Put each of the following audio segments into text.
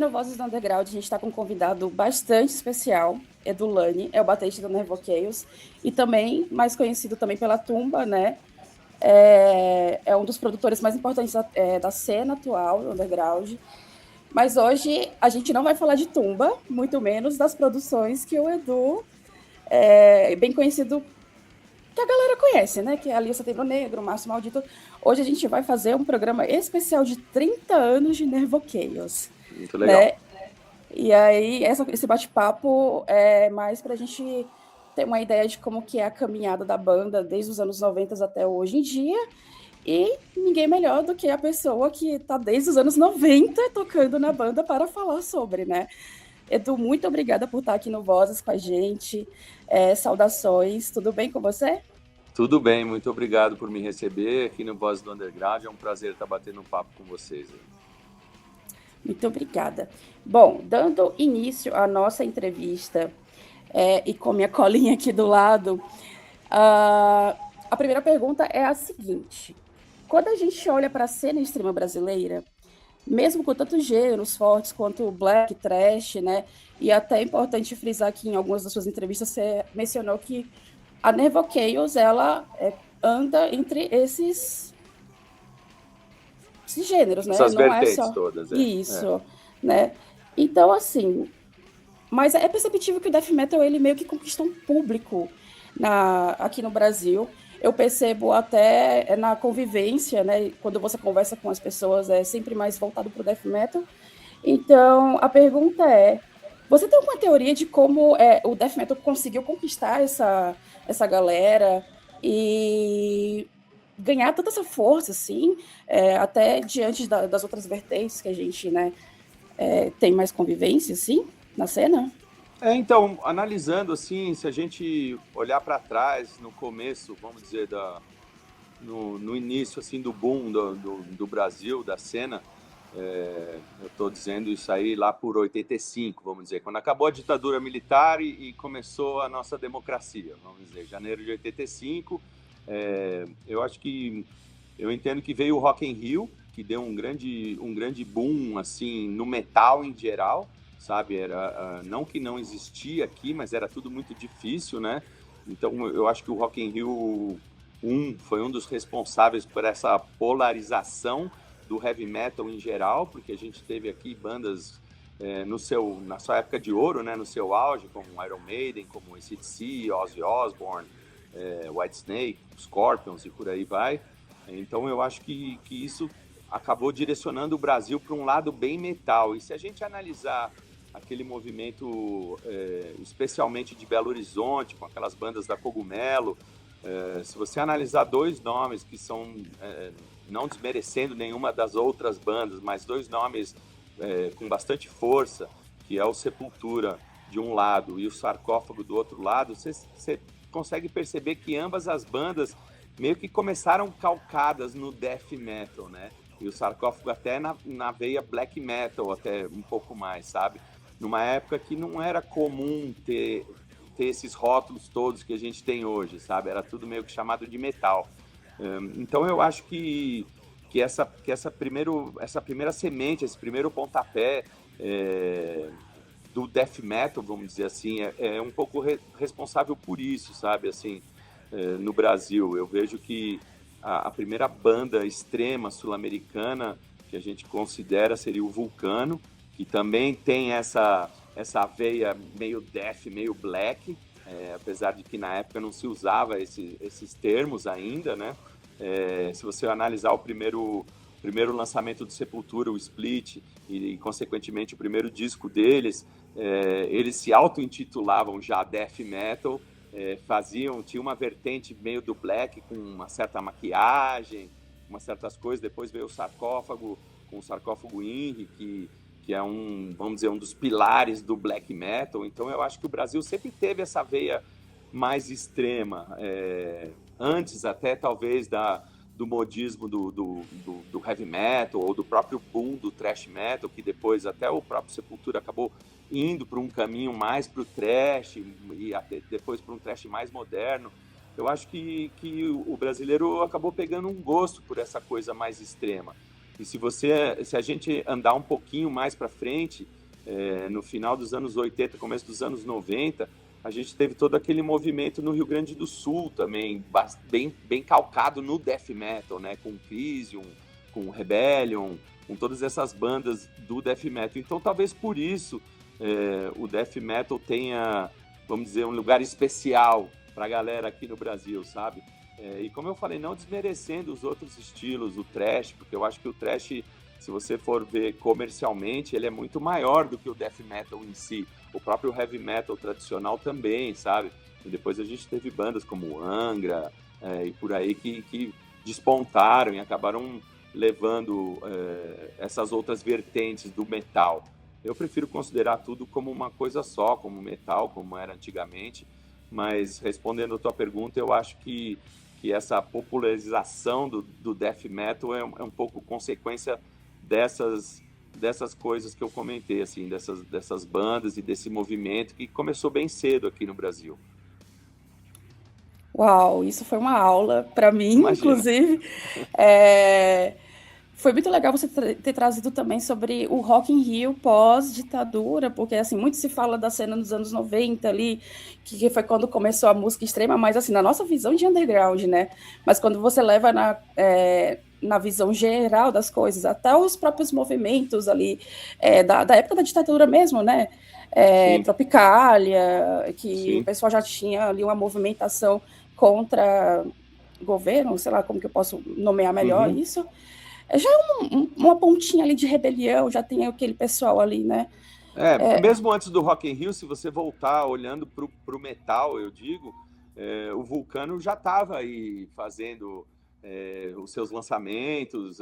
no Vozes do Underground a gente está com um convidado bastante especial, Edulane, é o baterista do Nervo Chaos, e também mais conhecido também pela Tumba, né? É um dos produtores mais importantes da cena atual do Underground. Mas hoje a gente não vai falar de Tumba, muito menos das produções que o Edu bem conhecido, que a galera conhece, né? Que é a Lia Setembro Negro, Márcio Maldito. Hoje a gente vai fazer um programa especial de 30 anos de Nervo Chaos, Muito legal. né? E aí, esse bate-papo é mais para a gente ter uma ideia de como que é a caminhada da banda desde os anos 90 até hoje em dia. E ninguém melhor do que a pessoa que está desde os anos 90 tocando na banda para falar sobre, né? Edu, muito obrigada por estar aqui no Vozes com a gente. Saudações, tudo bem com você? Tudo bem, muito obrigado por me receber aqui no Voz do Underground. É um prazer estar batendo um papo com vocês. Muito obrigada. Bom, dando início à nossa entrevista, e com minha colinha aqui do lado, a primeira pergunta é a seguinte: quando a gente olha para a cena extrema brasileira, mesmo com tantos gêneros fortes quanto o black, trash, né? E até é importante frisar que em algumas das suas entrevistas você mencionou que a Nervo Chaos, ela anda entre esses gêneros, né? Essas Não é vertentes só todas, isso, né? Então, assim, mas é perceptível que o death metal ele meio que conquistou um público aqui no Brasil. Eu percebo até na convivência, né? Quando você conversa com as pessoas, é sempre mais voltado para o death metal. Então, a pergunta é: você tem alguma teoria de como o death metal conseguiu conquistar essa galera e ganhar tanta essa força, assim, até diante das outras vertentes que a gente, né, tem mais convivência, assim, na cena? Então, analisando assim, se a gente olhar para trás, no começo, vamos dizer, no início assim do boom do Brasil, da cena, eu estou dizendo isso aí lá por 85, vamos dizer, quando acabou a ditadura militar e começou a nossa democracia, vamos dizer, janeiro de 85. Eu acho que eu entendo que veio o Rock in Rio, que deu um grande boom assim no metal em geral, sabe? Era não que não existia aqui, mas era tudo muito difícil, né? Então eu acho que o Rock in Rio foi um dos responsáveis por essa polarização do heavy metal em geral, porque a gente teve aqui bandas na sua época de ouro, né, no seu auge, como Iron Maiden, como AC/DC, Ozzy Osbourne, Whitesnake, Scorpions e por aí vai. Então eu acho que isso acabou direcionando o Brasil para um lado bem metal. E se a gente analisar aquele movimento, especialmente de Belo Horizonte, com aquelas bandas da Cogumelo, se você analisar dois nomes que são, não desmerecendo nenhuma das outras bandas, mas dois nomes com bastante força, que é o Sepultura de um lado e o Sarcófago do outro lado, você consegue perceber que ambas as bandas meio que começaram calcadas no death metal, né? E o Sarcófago até na veia black metal, até um pouco mais, sabe? Numa época que não era comum ter esses rótulos todos que a gente tem hoje, sabe? Era tudo meio que chamado de metal. Então eu acho que essa primeira semente, esse primeiro pontapé do death metal, vamos dizer assim, é um pouco responsável por isso, sabe? Assim, no Brasil, eu vejo que a primeira banda extrema sul-americana que a gente considera seria o Vulcano, que também tem essa veia meio death, meio black, apesar de que na época não se usava esses termos ainda, né? Se você analisar o primeiro lançamento do Sepultura, o Split, e consequentemente o primeiro disco deles, eles se auto-intitulavam já Death Metal, tinha uma vertente meio do black, com uma certa maquiagem, umas certas coisas. Depois veio o Sarcófago, com o Sarcófago Inri, que é vamos dizer, um dos pilares do black metal. Então eu acho que o Brasil sempre teve essa veia mais extrema, antes até talvez do modismo do heavy metal ou do próprio boom do thrash metal, que depois até o próprio Sepultura acabou indo para um caminho mais para o thrash e até depois para um thrash mais moderno. Eu acho que o brasileiro acabou pegando um gosto por essa coisa mais extrema. E se a gente andar um pouquinho mais para frente, no final dos anos 80, começo dos anos 90, a gente teve todo aquele movimento no Rio Grande do Sul também, bem calcado no death metal, né? Com Crisium, com Rebellion, com todas essas bandas do death metal. Então, talvez por isso o death metal tenha, vamos dizer, um lugar especial para a galera aqui no Brasil, sabe? E como eu falei, não desmerecendo os outros estilos, o thrash, porque eu acho que o thrash, se você for ver comercialmente, ele é muito maior do que o death metal em si. O próprio heavy metal tradicional também, sabe? E depois a gente teve bandas como Angra e por aí que despontaram e acabaram levando essas outras vertentes do metal. Eu prefiro considerar tudo como uma coisa só, como metal, como era antigamente. Mas respondendo a tua pergunta, eu acho que essa popularização do death metal é um pouco consequência dessas coisas que eu comentei, assim, dessas bandas e desse movimento que começou bem cedo aqui no Brasil. Uau, isso foi uma aula para mim, Imagina. inclusive. É, Foi muito legal você ter trazido também sobre o Rock in Rio pós-ditadura, porque assim, muito se fala da cena dos anos 90 ali, que foi quando começou a música extrema, mas assim, na nossa visão de underground, né? Mas quando você leva na visão geral das coisas, até os próprios movimentos ali, da época da ditadura mesmo, né? Sim, Tropicália, que o sim. pessoal já tinha ali uma movimentação contra governo, sei lá como que eu posso nomear melhor Uhum. isso. Já é uma pontinha ali de rebelião, já tem aquele pessoal ali, né? Mesmo antes do Rock in Rio, se você voltar olhando pro metal, eu digo, o Vulcano já estava aí fazendo os seus lançamentos,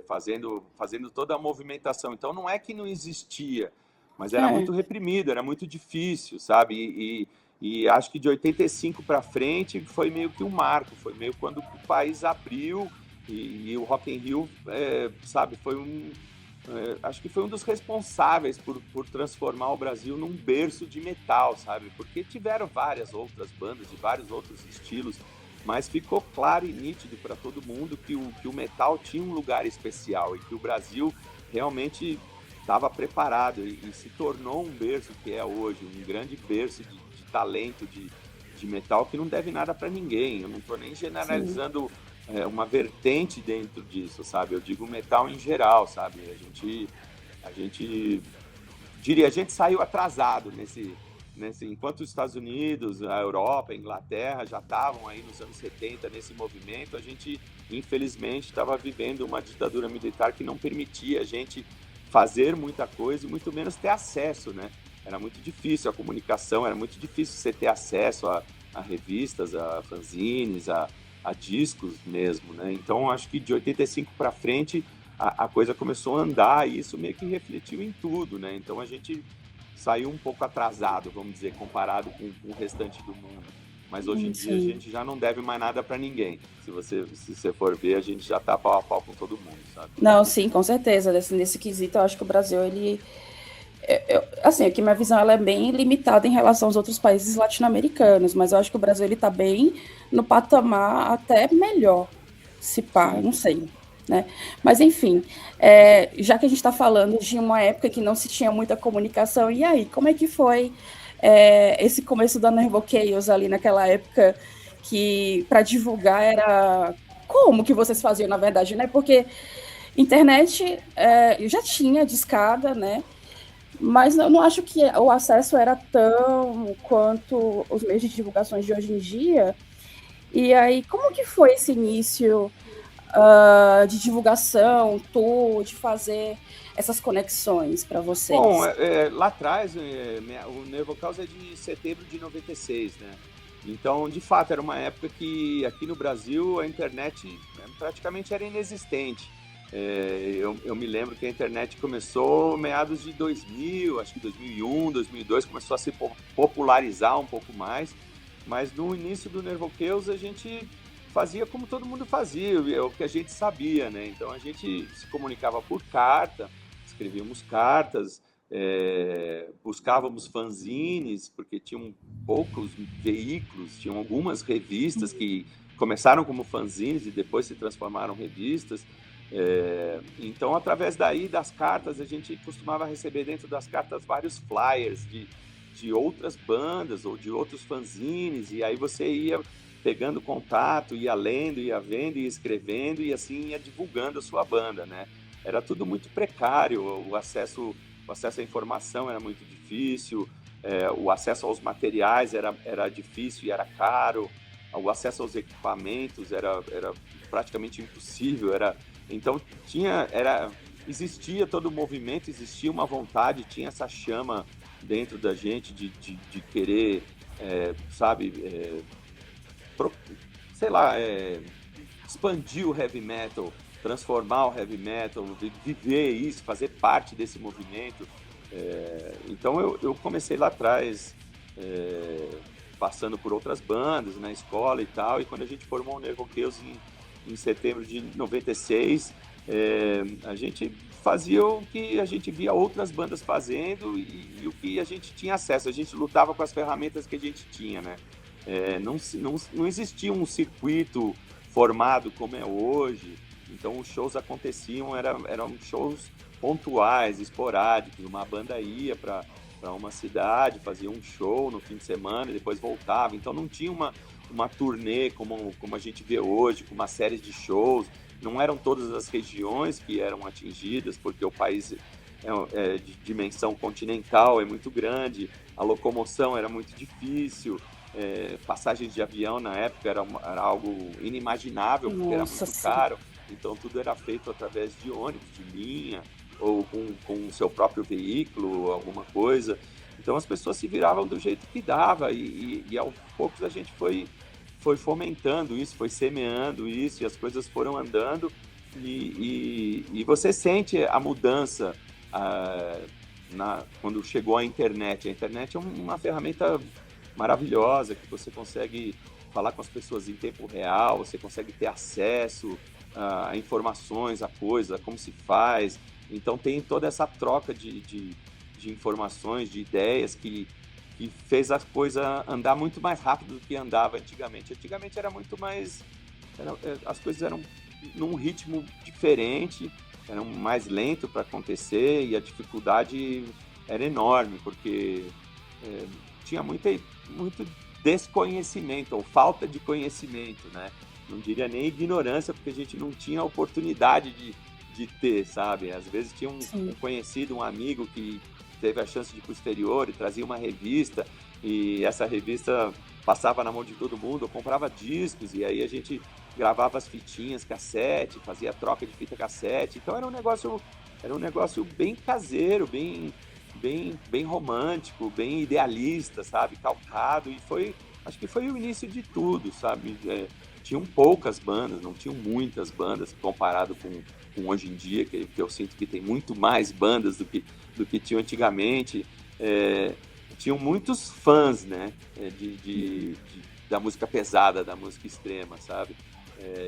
fazendo toda a movimentação. Então não é que não existia, mas era É, muito reprimido, era muito difícil, sabe? E acho que de 85 para frente foi meio que um marco, foi meio quando o país abriu e o Rock in Rio, sabe, acho que foi um dos responsáveis por transformar o Brasil num berço de metal, sabe? Porque tiveram várias outras bandas de vários outros estilos, mas ficou claro e nítido para todo mundo que o metal tinha um lugar especial e que o Brasil realmente estava preparado e se tornou um berço que é hoje, um grande berço de talento de metal que não deve nada para ninguém. Eu não estou nem sim. generalizando uma vertente dentro disso, sabe? Eu digo metal em geral, sabe? A gente saiu atrasado enquanto os Estados Unidos, a Europa, a Inglaterra já estavam aí nos anos 70 nesse movimento, a gente infelizmente estava vivendo uma ditadura militar que não permitia a gente fazer muita coisa e muito menos ter acesso, né? Era muito difícil a comunicação, era muito difícil você ter acesso a revistas, a fanzines, a discos mesmo, né? Então acho que de 85 para frente a coisa começou a andar e isso meio que refletiu em tudo, né? Então a gente saiu um pouco atrasado, vamos dizer, comparado com o restante do mundo. Mas hoje em dia a Sim. gente já não deve mais nada para ninguém. Se você for ver, a gente já tá pau a pau com todo mundo, sabe? Não, sim, com certeza. Nesse quesito, eu acho que o Brasil, ele. Assim, aqui minha visão ela é bem limitada em relação aos outros países latino-americanos, mas eu acho que o Brasil ele está bem no patamar até melhor, se pá, Sim. não sei. Né? Mas enfim, já que a gente está falando de uma época que não se tinha muita comunicação, e aí, como é que foi esse começo da Nervo Chaos ali naquela época que para divulgar era como que vocês faziam na verdade, né? Porque internet já tinha discada, né? Mas eu não acho que o acesso era tão quanto os meios de divulgações de hoje em dia. E aí, como que foi esse início de divulgação, de fazer essas conexões para Bom, vocês? lá atrás, o Nervocaus é de setembro de 96, né? Então, de fato, era uma época que aqui no Brasil a internet praticamente era inexistente. Eu me lembro que a internet começou meados de 2000, acho que 2001, 2002, começou a se popularizar um pouco mais, mas no início do Nervocaus a gente fazia como todo mundo fazia, é o que a gente sabia, né? Então a gente se comunicava por carta, escrevíamos cartas, buscávamos fanzines, porque tinham poucos veículos, tinham algumas revistas que começaram como fanzines e depois se transformaram em revistas. Então, através daí das cartas, a gente costumava receber dentro das cartas vários flyers de outras bandas ou de outros fanzines, e aí você ia pegando contato, ia lendo, ia vendo, ia escrevendo, e assim ia divulgando a sua banda, né? Era tudo muito precário, o acesso à informação era muito difícil, o acesso aos materiais era difícil e era caro, o acesso aos equipamentos era praticamente impossível, então existia todo o movimento, existia uma vontade, tinha essa chama dentro da gente de querer, sabe, pro, sei lá, expandir o heavy metal, transformar o heavy metal, viver isso, fazer parte desse movimento. Então eu comecei lá atrás, passando por outras bandas na escola e tal, e quando a gente formou o Nervo Chaos em setembro de 96, a gente fazia o que a gente via outras bandas fazendo e o que a gente tinha acesso. A gente lutava com as ferramentas que a gente tinha, né? Não existia um circuito formado como é hoje, então os shows aconteciam, eram shows pontuais, esporádicos, uma banda ia para uma cidade, fazia um show no fim de semana e depois voltava, então não tinha uma turnê como a gente vê hoje, com uma série de shows, não eram todas as regiões que eram atingidas, porque o país é de dimensão continental, é muito grande, a locomoção era muito difícil, passagens de avião na época era algo inimaginável, porque era Nossa, muito sim. caro, então tudo era feito através de ônibus, de linha, ou com o seu próprio veículo, alguma coisa. Então as pessoas se viravam do jeito que dava, e aos poucos a gente foi fomentando isso, foi semeando isso, e as coisas foram andando, e você sente a mudança quando chegou a internet. A internet é uma ferramenta maravilhosa, que você consegue falar com as pessoas em tempo real, você consegue ter acesso a informações, a coisa, a como se faz. Então tem toda essa troca de informações, de ideias que fez a coisa andar muito mais rápido do que andava antigamente. Antigamente era muito mais... as coisas eram num ritmo diferente, eram mais lento para acontecer e a dificuldade era enorme, porque tinha muito desconhecimento, ou falta de conhecimento, né? Não diria nem ignorância, porque a gente não tinha oportunidade de ter, sabe? Às vezes tinha um conhecido, um amigo que teve a chance de ir para o exterior e trazia uma revista, e essa revista passava na mão de todo mundo, eu comprava discos, e aí a gente gravava as fitinhas, cassete, fazia troca de fita cassete, então era um negócio bem caseiro, bem romântico, bem idealista, sabe? Calcado, acho que foi o início de tudo, sabe? Tinham poucas bandas, não tinham muitas bandas comparado com hoje em dia, que eu sinto que tem muito mais bandas do que tinham antigamente. Tinham muitos fãs, né? Da música pesada, da música extrema, sabe?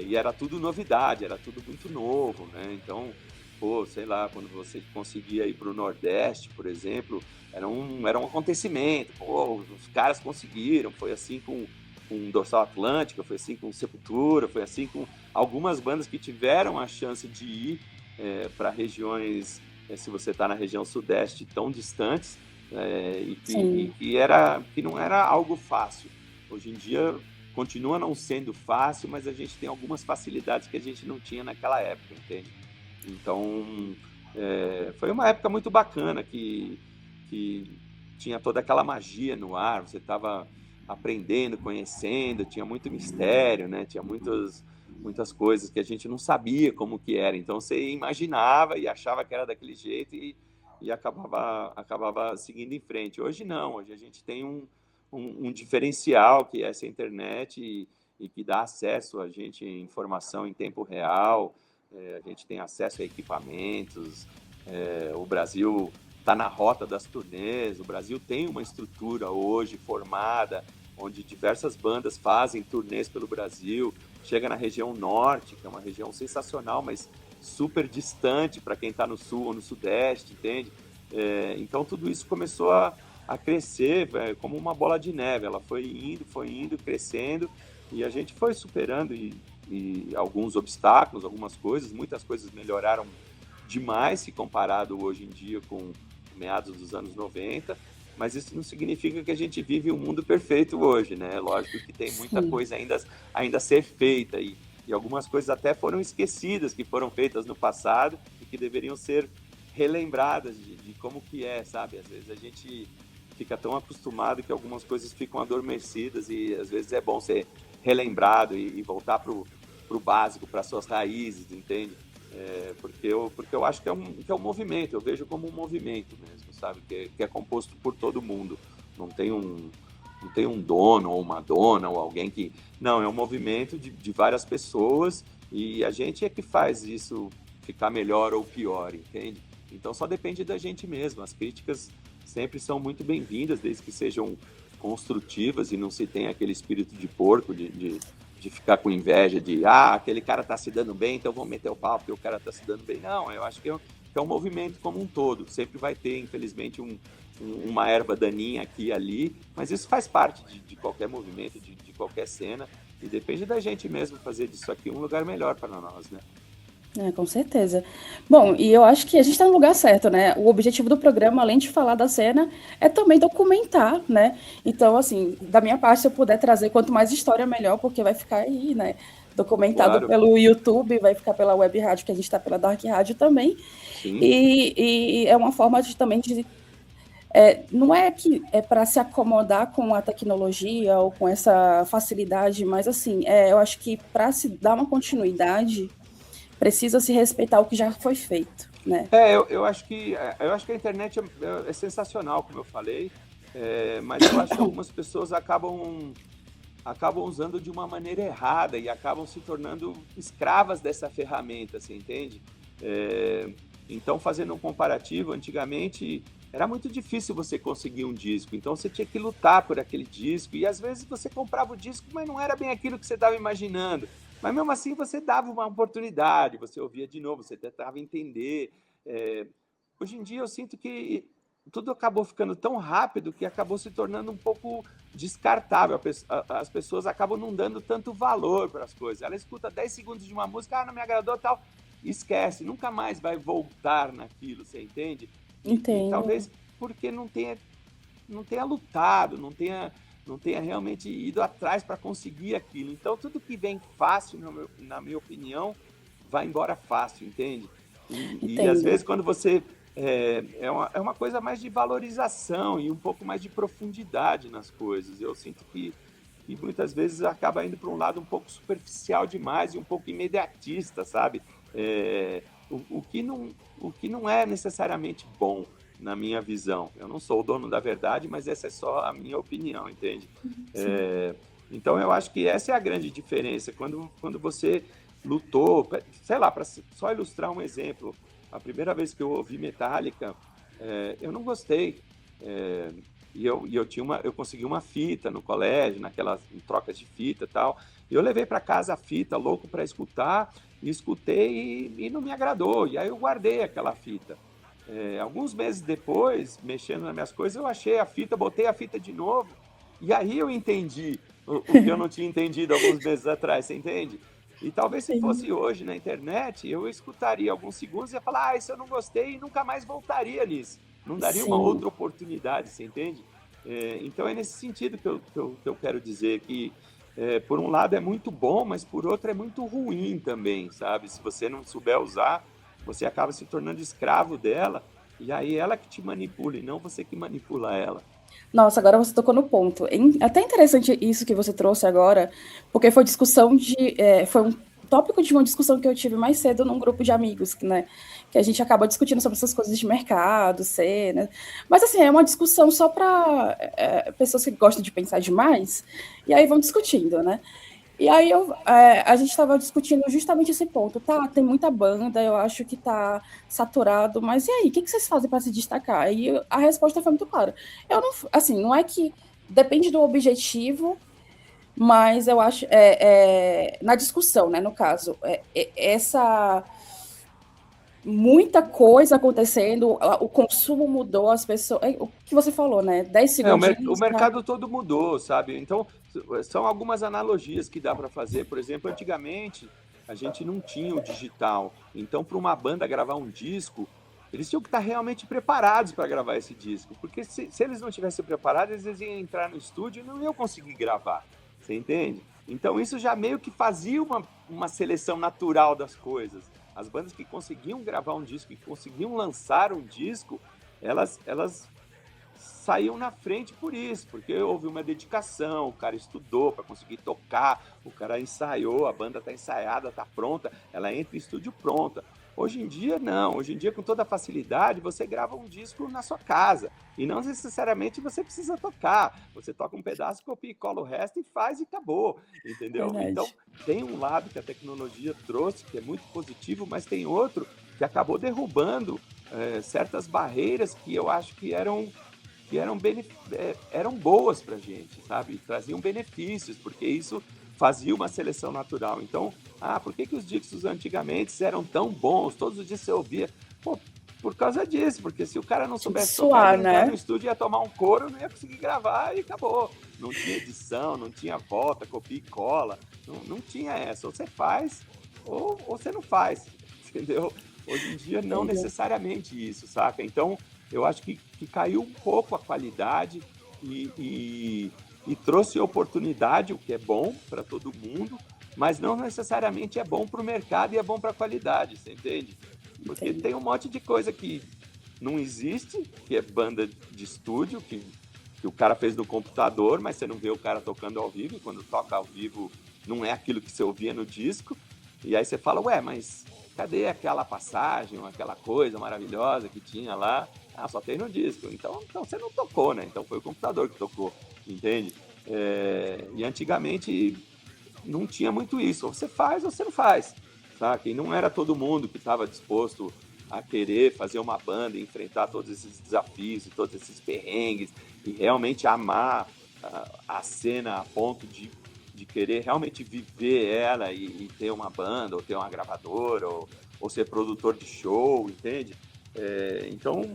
E era tudo novidade, era tudo muito novo, né? Então, pô, sei lá, quando você conseguia ir para o Nordeste, por exemplo, era um acontecimento. Pô, os caras conseguiram, foi assim com Dorsal Atlântica, foi assim com Sepultura, foi assim com algumas bandas que tiveram a chance de ir para regiões, se você está na região sudeste, tão distantes, que não era algo fácil. Hoje em dia continua não sendo fácil, mas a gente tem algumas facilidades que a gente não tinha naquela época, entende? Então, foi uma época muito bacana que tinha toda aquela magia no ar, você estava aprendendo, conhecendo, tinha muito mistério, né? Tinha muitas coisas que a gente não sabia como que era. Então você imaginava e achava que era daquele jeito e acabava seguindo em frente. Hoje não, hoje a gente tem um diferencial que é essa internet e que dá acesso a gente a informação em tempo real, a gente tem acesso a equipamentos, o Brasil está na rota das turnês, o Brasil tem uma estrutura hoje formada, onde diversas bandas fazem turnês pelo Brasil, chega na região norte, que é uma região sensacional, mas super distante para quem está no sul ou no sudeste, entende? Então tudo isso começou a crescer como uma bola de neve, ela foi indo, crescendo, e a gente foi superando, e e alguns obstáculos, algumas coisas, muitas coisas melhoraram demais se comparado hoje em dia com meados dos anos 90, mas isso não significa que a gente vive um mundo perfeito hoje, né? Lógico que tem muita Sim, coisa ainda a ser feita e algumas coisas até foram esquecidas que foram feitas no passado e que deveriam ser relembradas de como que é, sabe? Às vezes a gente fica tão acostumado que algumas coisas ficam adormecidas e às vezes é bom ser relembrado e voltar pro básico, para suas raízes, entende? Porque eu acho que é um movimento, eu vejo como um movimento mesmo, sabe? Que é composto por todo mundo. Não tem um, não tem um dono ou uma dona ou alguém que. Não, é um movimento de várias pessoas e a gente é que faz isso ficar melhor ou pior, entende? Então só depende da gente mesmo. As críticas sempre são muito bem-vindas, desde que sejam construtivas e não se tenha aquele espírito de porco, de ficar com inveja, aquele cara tá se dando bem, então vamos meter o pau porque o cara tá se dando bem. Não, eu acho que é um movimento como um todo. Sempre vai ter, infelizmente, uma erva daninha aqui e ali, mas isso faz parte de qualquer movimento, de qualquer cena, e depende da gente mesmo fazer disso aqui um lugar melhor para nós, né? com certeza. Bom, e eu acho que a gente está no lugar certo, né? O objetivo do programa, além de falar da cena, é também documentar, né? Então, assim, da minha parte, se eu puder trazer quanto mais história, melhor, porque vai ficar aí, né? Documentado Claro, pelo YouTube, vai ficar pela web rádio, que a gente está pela Dark Rádio também. sim. E é uma forma de também de não é que é para se acomodar com a tecnologia ou com essa facilidade, mas assim, eu acho que para se dar uma continuidade, precisa se respeitar o que já foi feito, né? Eu acho que a internet é sensacional, como eu falei, mas eu acho que algumas pessoas acabam usando de uma maneira errada e acabam se tornando escravas dessa ferramenta, você entende? Então, fazendo um comparativo, antigamente era muito difícil você conseguir um disco, então você tinha que lutar por aquele disco e às vezes você comprava o disco, mas não era bem aquilo que você estava imaginando. Mas mesmo assim você dava uma oportunidade, você ouvia de novo, você tentava entender. É, Hoje em dia eu sinto que tudo acabou ficando tão rápido que acabou se tornando um pouco descartável. As pessoas acabam não dando tanto valor para as coisas. Ela escuta 10 segundos de uma música, não me agradou, tal, esquece, nunca mais vai voltar naquilo, você entende? E Entendo, talvez porque não tenha lutado, não tenha realmente ido atrás para conseguir aquilo. Então, tudo que vem fácil, na minha opinião, vai embora fácil, entende? E às entendo. vezes, quando você. É uma coisa mais de valorização e um pouco mais de profundidade nas coisas. Eu sinto que muitas vezes acaba indo para um lado um pouco superficial demais e um pouco imediatista, sabe? É, o que não é necessariamente bom na minha visão. Eu não sou o dono da verdade, mas essa é só a minha opinião, entende? Sim. É, então eu acho que essa é a grande diferença. Quando você lutou, sei lá, para só ilustrar um exemplo, a primeira vez que eu ouvi Metallica, eu não gostei. É, eu consegui uma fita no colégio, naquelas trocas de fita e tal. E eu levei para casa a fita, louco para escutar, e escutei e não me agradou. E aí eu guardei aquela fita. Alguns meses depois, mexendo nas minhas coisas, eu achei a fita, botei a fita de novo, e aí eu entendi o que eu não tinha entendido alguns meses atrás, você entende? E talvez se Sim, fosse hoje na internet, eu escutaria alguns segundos e ia falar, isso eu não gostei e nunca mais voltaria nisso. Não daria uma sim. outra oportunidade, você entende? Então é nesse sentido que eu quero dizer que, por um lado é muito bom, mas por outro é muito ruim também, sabe? Se você não souber usar, você acaba se tornando escravo dela e aí ela que te manipula e não você que manipula ela. Nossa, agora você tocou no ponto. Até interessante isso que você trouxe agora, porque foi discussão foi um tópico de uma discussão que eu tive mais cedo num grupo de amigos, né? Que a gente acaba discutindo sobre essas coisas de mercado, cena. Mas assim, é uma discussão só para pessoas que gostam de pensar demais, e aí vão discutindo, né? E aí a gente estava discutindo justamente esse ponto. Tá, tem muita banda, eu acho que tá saturado, mas e aí, o que vocês fazem para se destacar? E a resposta foi muito clara. Eu não, assim, não é que depende do objetivo, mas eu acho na discussão, né, no caso, essa muita coisa acontecendo, o consumo mudou, as pessoas, o que você falou, né, 10 O segundinhos, tá? mercado todo mudou, sabe? Então, são algumas analogias que dá para fazer. Por exemplo, antigamente a gente não tinha o digital. Então, para uma banda gravar um disco, eles tinham que estar realmente preparados para gravar esse disco. Porque se eles não estivessem preparados, eles iam entrar no estúdio e não iam conseguir gravar. Você entende? Então, isso já meio que fazia uma seleção natural das coisas. As bandas que conseguiam gravar um disco, que conseguiam lançar um disco, elas saíam na frente por isso, porque houve uma dedicação, o cara estudou para conseguir tocar, o cara ensaiou, a banda está ensaiada, está pronta, ela entra em estúdio pronta. Hoje em dia, não. Hoje em dia, com toda facilidade, você grava um disco na sua casa. E não necessariamente você precisa tocar. Você toca um pedaço, copia e cola o resto e faz e acabou. Entendeu? Então, Verdade. tem um lado que a tecnologia trouxe, que é muito positivo, mas tem outro que acabou derrubando certas barreiras que eu acho que eram boas para a gente, sabe? Traziam benefícios, porque isso fazia uma seleção natural. Então, por que os discos antigamente eram tão bons? Todos os dias você ouvia. Pô, por causa disso, porque se o cara não Tinha que soubesse tocar, suar, ele ia entrar no né? estúdio, ia tomar um couro, não ia conseguir gravar e acabou. Não tinha edição, não tinha volta, copia e cola, não tinha essa. Ou você faz, ou você não faz, entendeu? Hoje em dia, não Pois é. necessariamente isso, saca? Então, eu acho que caiu um pouco a qualidade e trouxe oportunidade, o que é bom para todo mundo, mas não necessariamente é bom para o mercado e é bom para a qualidade, você entende? Porque Entendi. tem um monte de coisa que não existe, que é banda de estúdio, que o cara fez no computador, mas você não vê o cara tocando ao vivo, e quando toca ao vivo não é aquilo que você ouvia no disco, e aí você fala, ué, mas cadê aquela passagem, aquela coisa maravilhosa que tinha lá? Só tem no disco. Então você não tocou, né? Então foi o computador que tocou, entende? E antigamente não tinha muito isso. Ou você faz ou você não faz, saca? E não era todo mundo que estava disposto a querer fazer uma banda e enfrentar todos esses desafios e todos esses perrengues e realmente amar a cena a ponto de querer realmente viver ela e ter uma banda ou ter uma gravadora ou ser produtor de show, entende? Então,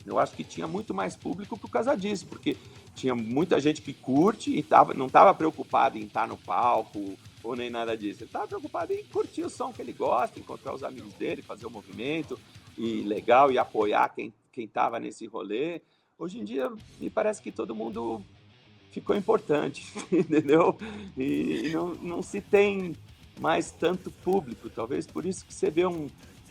eu acho que tinha muito mais público por causa disso, porque tinha muita gente que curte e não estava preocupado em estar no palco ou nem nada disso. Ele estava preocupado em curtir o som que ele gosta, encontrar os amigos dele, fazer o movimento e legal e apoiar quem estava nesse rolê. Hoje em dia, me parece que todo mundo ficou importante, entendeu? E não se tem mais tanto público, talvez por isso que você vê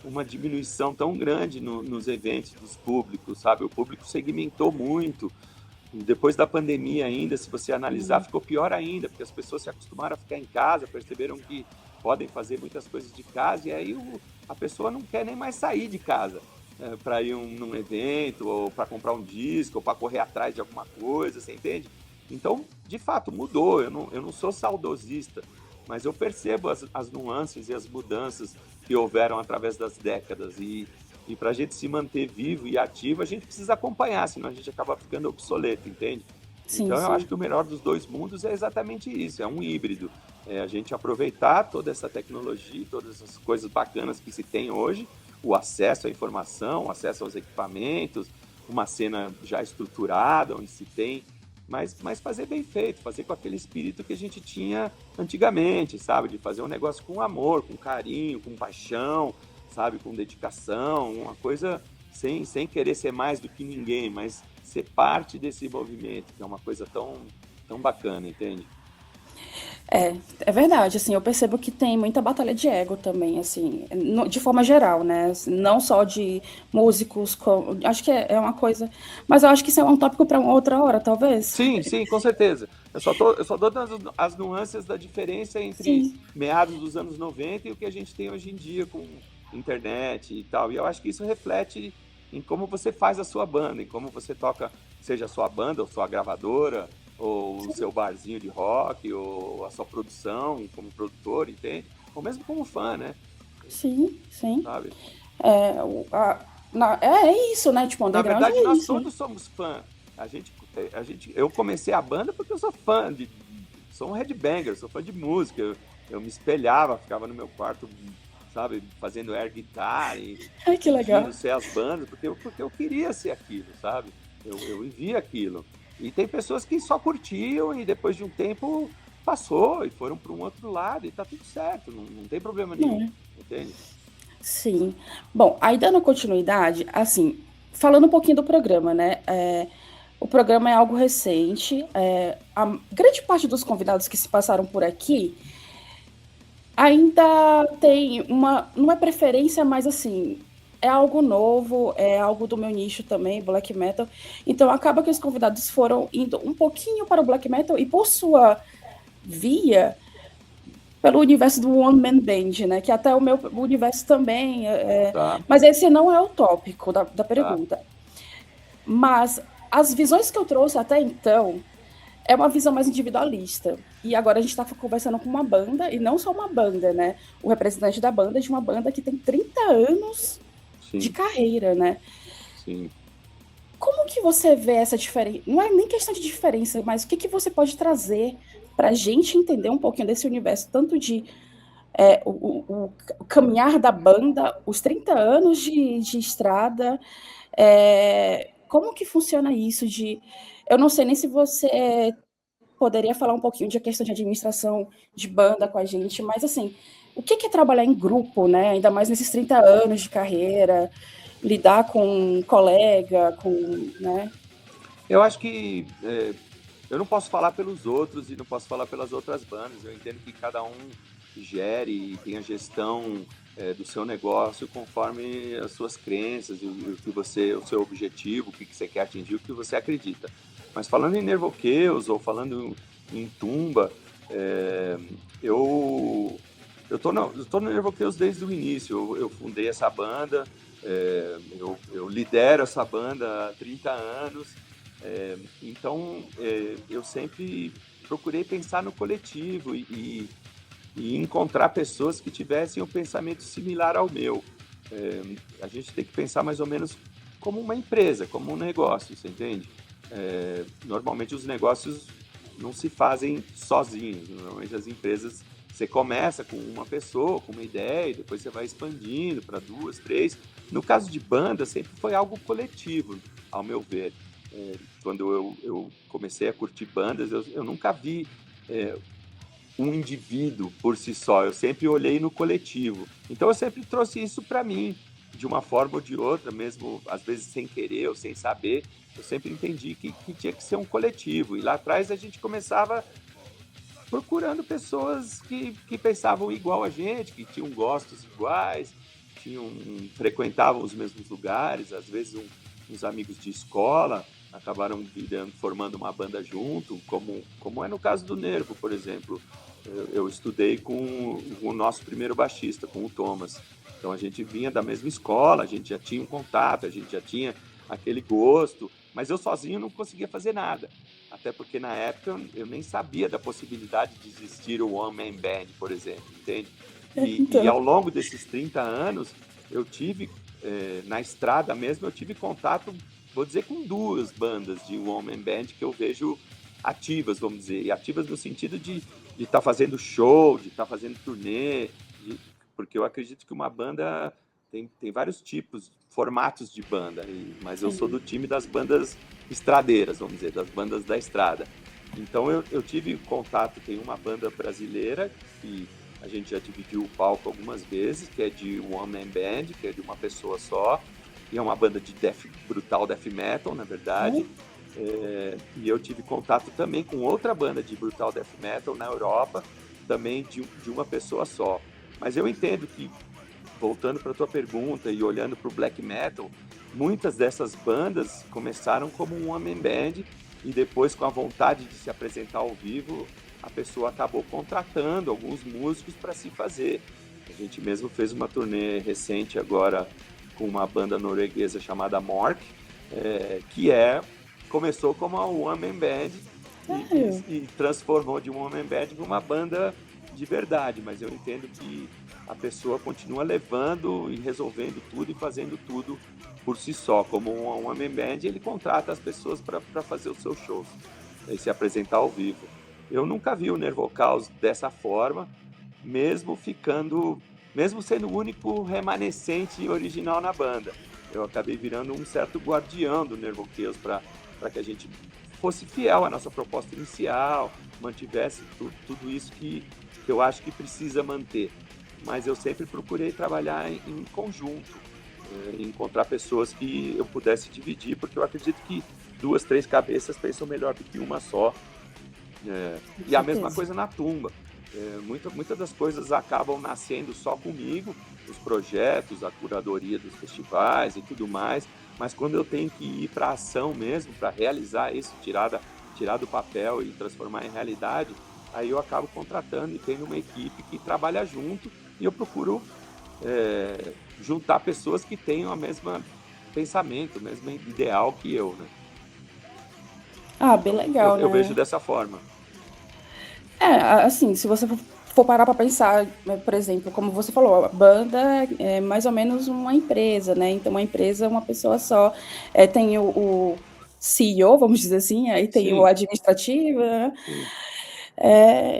uma diminuição tão grande nos eventos dos públicos, sabe? O público segmentou muito. Depois da pandemia ainda, se você analisar, ficou pior ainda, porque as pessoas se acostumaram a ficar em casa, perceberam que podem fazer muitas coisas de casa, e aí a pessoa não quer nem mais sair de casa para ir num evento, ou para comprar um disco, ou para correr atrás de alguma coisa, você entende? Então, de fato, mudou. Eu não sou saudosista, mas eu percebo as nuances e as mudanças que houveram através das décadas. E para a gente se manter vivo e ativo, a gente precisa acompanhar, senão a gente acaba ficando obsoleto, entende? Sim, Então, eu acho sim. que o melhor dos dois mundos é exatamente isso, é um híbrido. É a gente aproveitar toda essa tecnologia, todas as coisas bacanas que se tem hoje, o acesso à informação, o acesso aos equipamentos, uma cena já estruturada, onde se tem, mas fazer bem feito, fazer com aquele espírito que a gente tinha antigamente, sabe? De fazer um negócio com amor, com carinho, com paixão, sabe? Com dedicação, uma coisa sem querer ser mais do que ninguém, mas ser parte desse movimento, que é uma coisa tão bacana, entende? É verdade, assim, eu percebo que tem muita batalha de ego também, assim, de forma geral, né? Assim, não só de músicos, acho que é uma coisa, mas eu acho que isso é um tópico para uma outra hora, talvez. Sim, sim, com certeza. Eu só dou as nuances da diferença entre Sim, meados dos anos 90 e o que a gente tem hoje em dia com internet e tal. E eu acho que isso reflete em como você faz a sua banda, em como você toca, seja a sua banda ou sua gravadora, ou o seu barzinho de rock, ou a sua produção como produtor, entende? Ou mesmo como fã, né? sim, sim. Sabe? É, é isso, né? Tipo, Na underground verdade, é nós isso, né? todos somos fã. Eu comecei a banda porque eu sou fã sou um headbanger, sou fã de música. Eu me espelhava, ficava no meu quarto, sabe, fazendo air guitar e Ai, que fingindo legal. ser as bandas, porque eu queria ser aquilo, sabe? Eu vivia aquilo. E tem pessoas que só curtiam e depois de um tempo passou e foram para um outro lado e tá tudo certo, não tem problema nenhum, É, entende? sim. Bom, aí dando continuidade, assim, falando um pouquinho do programa, né? O programa é algo recente. A grande parte dos convidados que se passaram por aqui ainda tem uma. Não é preferência, mas assim. É algo novo, é algo do meu nicho também, black metal. Então acaba que os convidados foram indo um pouquinho para o black metal e por sua via pelo universo do One Man Band, né? Que até o meu universo também. Tá, Mas esse não é o tópico da tá, pergunta. Mas as visões que eu trouxe até então é uma visão mais individualista. E agora a gente está conversando com uma banda, e não só uma banda, né? O representante da banda é de uma banda que tem 30 anos de sim, carreira, né? sim. Como que você vê essa diferença? Não é nem questão de diferença, mas o que você pode trazer para a gente entender um pouquinho desse universo, tanto de o caminhar da banda, os 30 anos de estrada, como que funciona isso de... Eu não sei nem se você poderia falar um pouquinho de questão de administração de banda com a gente, mas assim, o que é trabalhar em grupo, né? Ainda mais nesses 30 anos de carreira, lidar com um colega, com, né? Eu acho que eu não posso falar pelos outros e não posso falar pelas outras bandas. Eu entendo que cada um gere e tem a gestão do seu negócio conforme as suas crenças, o que você, o seu objetivo, o que você quer atingir, o que você acredita. Mas falando em Nervoqueus ou falando em Tumba, é, eu eu tô no Nervoqueus desde o início. Eu fundei essa banda, eu lidero essa banda há 30 anos. Então, eu sempre procurei pensar no coletivo e encontrar pessoas que tivessem um pensamento similar ao meu. A gente tem que pensar mais ou menos como uma empresa, como um negócio, você entende? Normalmente os negócios não se fazem sozinhos. Normalmente as empresas, você começa com uma pessoa, com uma ideia, e depois você vai expandindo para duas, três. No caso de banda, sempre foi algo coletivo, ao meu ver. Quando eu comecei a curtir bandas, eu nunca vi um indivíduo por si só, eu sempre olhei no coletivo. Então eu sempre trouxe isso para mim, de uma forma ou de outra, mesmo às vezes sem querer ou sem saber, eu sempre entendi que tinha que ser um coletivo. E lá atrás a gente começava procurando pessoas que pensavam igual a gente, que tinham gostos iguais, frequentavam os mesmos lugares, às vezes uns amigos de escola acabaram formando uma banda junto, como é no caso do Nervo, por exemplo. Eu estudei com o nosso primeiro baixista, com o Thomas. Então a gente vinha da mesma escola, a gente já tinha um contato, a gente já tinha aquele gosto, mas eu sozinho não conseguia fazer nada. Até porque na época eu nem sabia da possibilidade de existir o One Man Band, por exemplo, entende? E Então, ao longo desses 30 anos, eu tive, na estrada mesmo, eu tive contato, vou dizer, com duas bandas de One Man Band que eu vejo ativas, vamos dizer, e ativas no sentido de estar fazendo show, de estar fazendo turnê, porque eu acredito que uma banda tem vários tipos, formatos de banda, mas eu sou sim. do time das bandas estradeiras, vamos dizer, das bandas da estrada. Então eu tive contato, tem uma banda brasileira que a gente já dividiu o palco algumas vezes, que é de One Man Band, que é de uma pessoa só, e é uma banda de brutal death metal, na verdade. E eu tive contato também com outra banda de brutal death metal na Europa, também de uma pessoa só. Mas eu entendo que, voltando para a tua pergunta e olhando para o black metal, muitas dessas bandas começaram como um one man band e depois, com a vontade de se apresentar ao vivo, a pessoa acabou contratando alguns músicos para se fazer. A gente mesmo fez uma turnê recente agora com uma banda norueguesa chamada Mork, que começou como uma one man band Sério? e transformou de uma one man band para uma banda de verdade, mas eu entendo que a pessoa continua levando e resolvendo tudo e fazendo tudo por si só. Como um one man band, ele contrata as pessoas para fazer os seus shows e se apresentar ao vivo. Eu nunca vi o Nervocaus dessa forma, mesmo sendo o único remanescente original na banda. Eu acabei virando um certo guardião do Nervocaus para que a gente fosse fiel à nossa proposta inicial, mantivesse tudo isso que eu acho que precisa manter. Mas eu sempre procurei trabalhar em conjunto, encontrar pessoas que eu pudesse dividir, porque eu acredito que duas, três cabeças pensam melhor do que uma só. Com E a mesma certeza. coisa na tumba. Muitas das coisas acabam nascendo só comigo, os projetos, a curadoria dos festivais e tudo mais, mas quando eu tenho que ir para a ação mesmo, para realizar isso, tirar do papel e transformar em realidade, aí eu acabo contratando e tendo uma equipe que trabalha junto e eu procuro juntar pessoas que tenham o mesmo pensamento, o mesmo ideal que eu, né? Ah, bem Então legal, eu vejo né? dessa forma. Assim, se você for parar para pensar, né, por exemplo, como você falou, a banda é mais ou menos uma empresa, né? Então, uma empresa é uma pessoa só. Tem o CEO, vamos dizer assim, aí tem o Sim, administrativo, né? sim.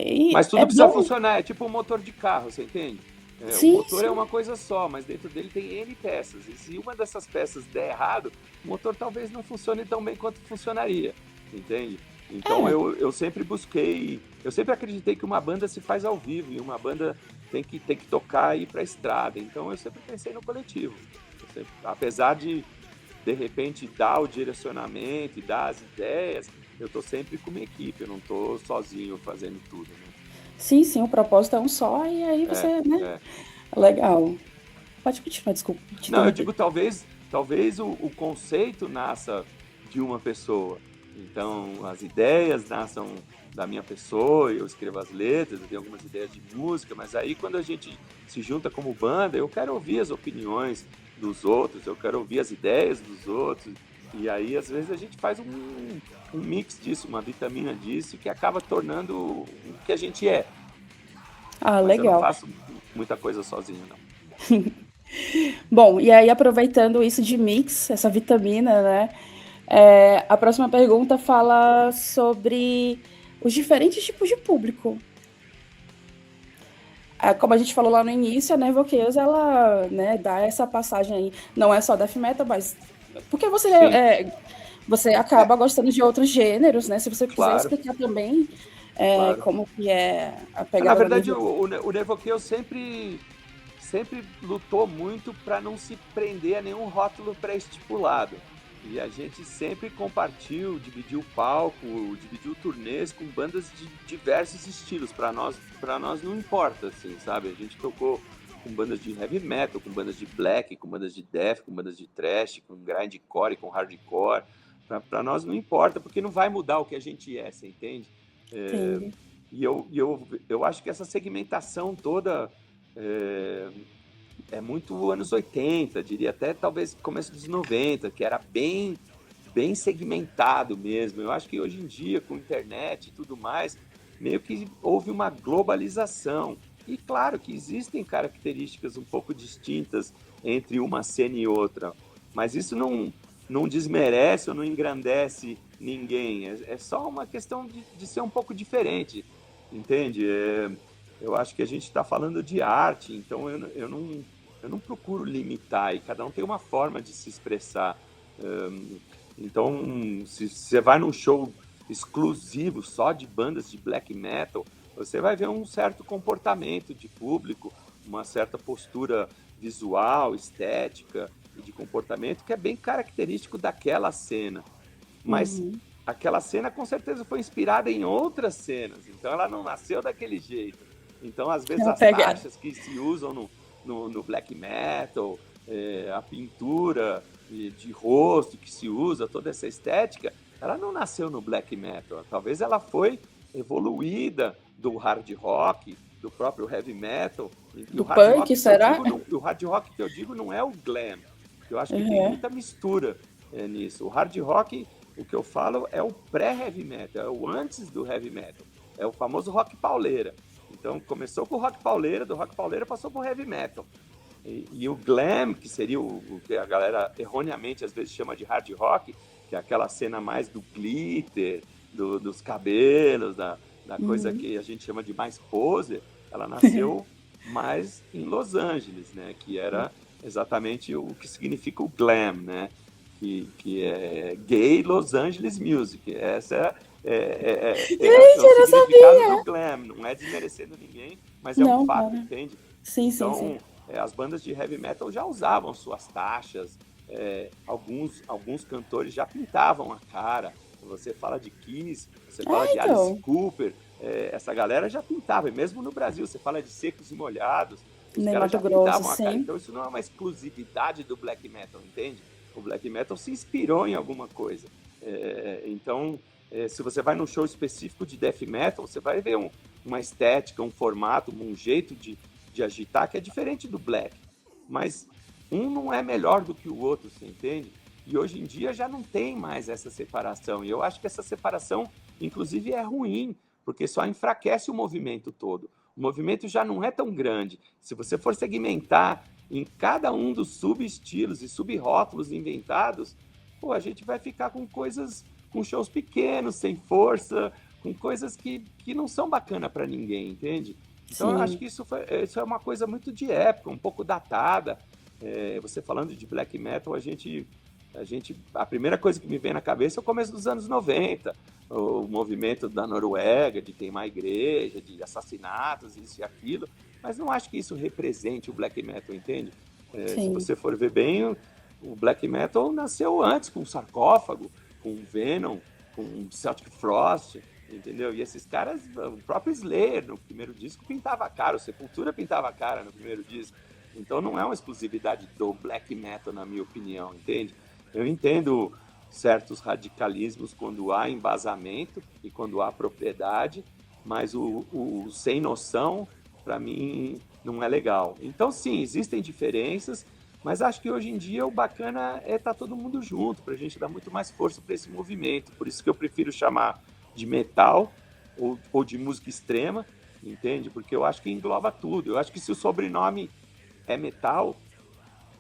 E Mas é tudo precisa bom. funcionar, é tipo um motor de carro, você entende? O Sim, motor é sim. uma coisa só, mas dentro dele tem N peças. E se uma dessas peças der errado, o motor talvez não funcione tão bem quanto funcionaria, entende? Então É. eu sempre busquei, eu sempre acreditei que uma banda se faz ao vivo e uma banda tem que tocar e ir para a estrada. Então eu sempre pensei no coletivo. Apesar de repente dar o direcionamento e dar as ideias, eu estou sempre com uma equipe, eu não estou sozinho fazendo tudo, né? Sim, sim, o propósito é um só, e aí É, você, né? é. Legal. Pode continuar, desculpa te Não, eu interromper. digo talvez o conceito nasça de uma pessoa. Então, as ideias nasçam da minha pessoa, eu escrevo as letras, eu tenho algumas ideias de música, mas aí quando a gente se junta como banda, eu quero ouvir as opiniões dos outros, eu quero ouvir as ideias dos outros, e aí às vezes a gente faz um mix disso, uma vitamina disso, que acaba tornando o que a gente é. Ah, Mas eu não legal. faço muita coisa sozinho, não. Bom, e aí aproveitando isso de mix, essa vitamina, né? A próxima pergunta fala sobre os diferentes tipos de público. Como a gente falou lá no início, a Nevoqueus, ela, né, dá essa passagem aí. Não é só death metal, mas porque Sim, você é, acaba gostando de outros gêneros, né? Se você quiser claro, explicar também claro. como que é a Na pegada da verdade, Nevoqueus. o Nevoqueu sempre lutou muito para não se prender a nenhum rótulo pré-estipulado. E a gente sempre compartilhou, dividiu o palco, dividiu turnês com bandas de diversos estilos. Para nós não importa, assim, sabe? A gente tocou com bandas de heavy metal, com bandas de black, com bandas de death, com bandas de thrash, com grindcore, com hardcore. Para nós não importa, porque não vai mudar o que a gente é, você entende? É, Entende? eu acho que essa segmentação toda é, é muito anos 80, diria até talvez começo dos 90, que era bem segmentado mesmo. Eu acho que hoje em dia, com internet e tudo mais, meio que houve uma globalização. E claro que existem características um pouco distintas entre uma cena e outra, mas isso não desmerece ou não engrandece ninguém. É só uma questão de ser um pouco diferente, entende? Eu acho que a gente está falando de arte, então eu não procuro limitar, e cada um tem uma forma de se expressar. Então, se você vai num show exclusivo só de bandas de black metal, você vai ver um certo comportamento de público, uma certa postura visual, estética e de comportamento que é bem característico daquela cena. Mas Uhum. aquela cena com certeza foi inspirada em outras cenas, então ela não nasceu daquele jeito. Então, às vezes, Ela as pega. taxas que se usam no black metal, a pintura de rosto que se usa, toda essa estética, ela não nasceu no black metal. Talvez ela foi evoluída do hard rock, do próprio heavy metal. E Do punk, será? o hard rock que eu digo não é o glam. Eu acho que tem Uhum. muita mistura nisso. O hard rock, o que eu falo é o pré-heavy metal, é o antes do heavy metal. É o famoso rock pauleira. Então começou com o rock pauleira, do rock pauleira passou pro heavy metal. E o glam, que seria o que a galera erroneamente às vezes chama de hard rock, que é aquela cena mais do glitter, dos cabelos, da coisa Uhum. que a gente chama de mais poser, ela nasceu mais em Los Angeles, né? Que era exatamente o que significa o glam, né? que é Gay Los Angeles Music. Essa é Gente, o eu não significado sabia. do glam. Não é desmerecendo ninguém, mas é um Não, fato, não. entende? Sim, sim, sim. Então, as bandas de heavy metal já usavam suas taxas, alguns cantores já pintavam a cara. Você fala de Kiss, você fala de Alice Então, Cooper, essa galera já pintava. E mesmo no Brasil, você fala de Secos e Molhados, os nem caras Mato já Grosso, pintavam a cara. sim. Então isso não é uma exclusividade do black metal, entende? O black metal se inspirou em alguma coisa. Então, se você vai num show específico de death metal, você vai ver uma estética, um formato, um jeito de agitar que é diferente do black. Mas um não é melhor do que o outro, você entende? E hoje em dia já não tem mais essa separação. E eu acho que essa separação, inclusive, é ruim, porque só enfraquece o movimento todo. O movimento já não é tão grande. Se você for segmentar em cada um dos subestilos e subrótulos inventados, pô, a gente vai ficar com coisas, com shows pequenos, sem força, com coisas que não são bacanas para ninguém, entende? Então eu acho Sim. que isso é uma coisa muito de época, um pouco datada. Você falando de black metal, a primeira coisa que me vem na cabeça é o começo dos anos 90, o movimento da Noruega, de queimar a igreja, de assassinatos, isso e aquilo, mas não acho que isso represente o black metal, entende? Se Sim. você for ver bem, o black metal nasceu antes, com Sarcófago, com Venom, com Celtic Frost, entendeu? E esses caras, o próprio Slayer, no primeiro disco, pintava a cara, o Sepultura pintava a cara no primeiro disco. Então não é uma exclusividade do black metal, na minha opinião, entende? Eu entendo certos radicalismos quando há embasamento e quando há propriedade, mas o sem noção, para mim, não é legal. Então, sim, existem diferenças, mas acho que hoje em dia o bacana é estar todo mundo junto, para a gente dar muito mais força para esse movimento. Por isso que eu prefiro chamar de metal ou de música extrema, entende? Porque eu acho que engloba tudo. Eu acho que se o sobrenome é metal,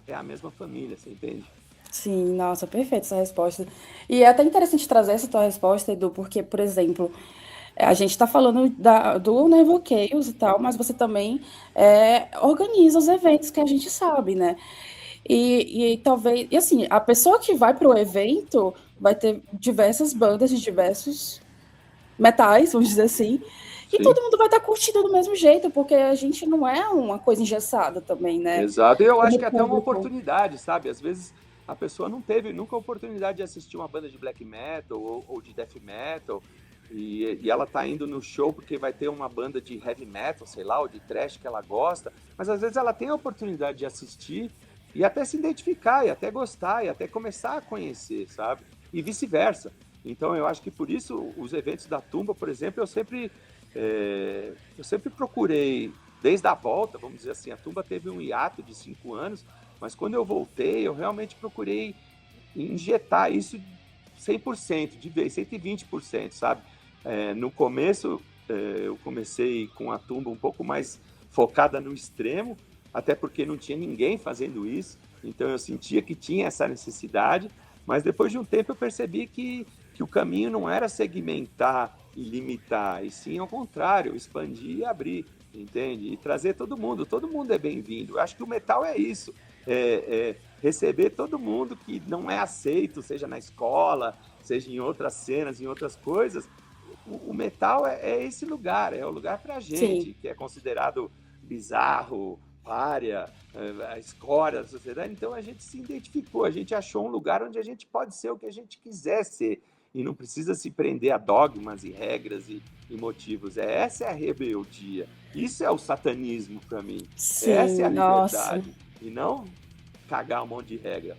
é a mesma família, você entende? Sim, nossa, perfeita essa resposta. E é até interessante trazer essa tua resposta, Edu, porque, por exemplo, a gente está falando do Naval Chaos e tal, mas você também organiza os eventos que a gente sabe, né? E talvez, e assim, a pessoa que vai para o evento vai ter diversas bandas de diversos metais, vamos dizer assim, e Sim. todo mundo vai estar curtindo do mesmo jeito, porque a gente não é uma coisa engessada também, né? Exato, e eu acho Como que é até uma público. oportunidade, sabe? Às vezes a pessoa não teve nunca a oportunidade de assistir uma banda de black metal ou de death metal, e ela tá indo no show porque vai ter uma banda de heavy metal, sei lá, ou de thrash que ela gosta, mas às vezes ela tem a oportunidade de assistir e até se identificar, e até gostar, e até começar a conhecer, sabe? E vice-versa. Então eu acho que por isso os eventos da Tumba, por exemplo, eu sempre procurei, desde a volta, vamos dizer assim, a Tumba teve um hiato de 5 anos, mas quando eu voltei, eu realmente procurei injetar isso 100%, de vez, 120%, sabe? No começo, eu comecei com a Tumba um pouco mais focada no extremo, até porque não tinha ninguém fazendo isso, então eu sentia que tinha essa necessidade, mas depois de um tempo eu percebi que o caminho não era segmentar e limitar, e sim ao contrário, expandir e abrir, entende? E trazer todo mundo é bem-vindo. Eu acho que o metal é isso, receber todo mundo que não é aceito, seja na escola, seja em outras cenas, em outras coisas. O metal é esse lugar, é o lugar pra Sim. gente, que é considerado bizarro, pária, a escória da sociedade. Então a gente se identificou, a gente achou um lugar onde a gente pode ser o que a gente quiser ser e não precisa se prender a dogmas e regras e motivos. Essa é a rebeldia. Isso é o satanismo para mim. Essa é a Sim, nossa. liberdade. E não cagar um monte de regra.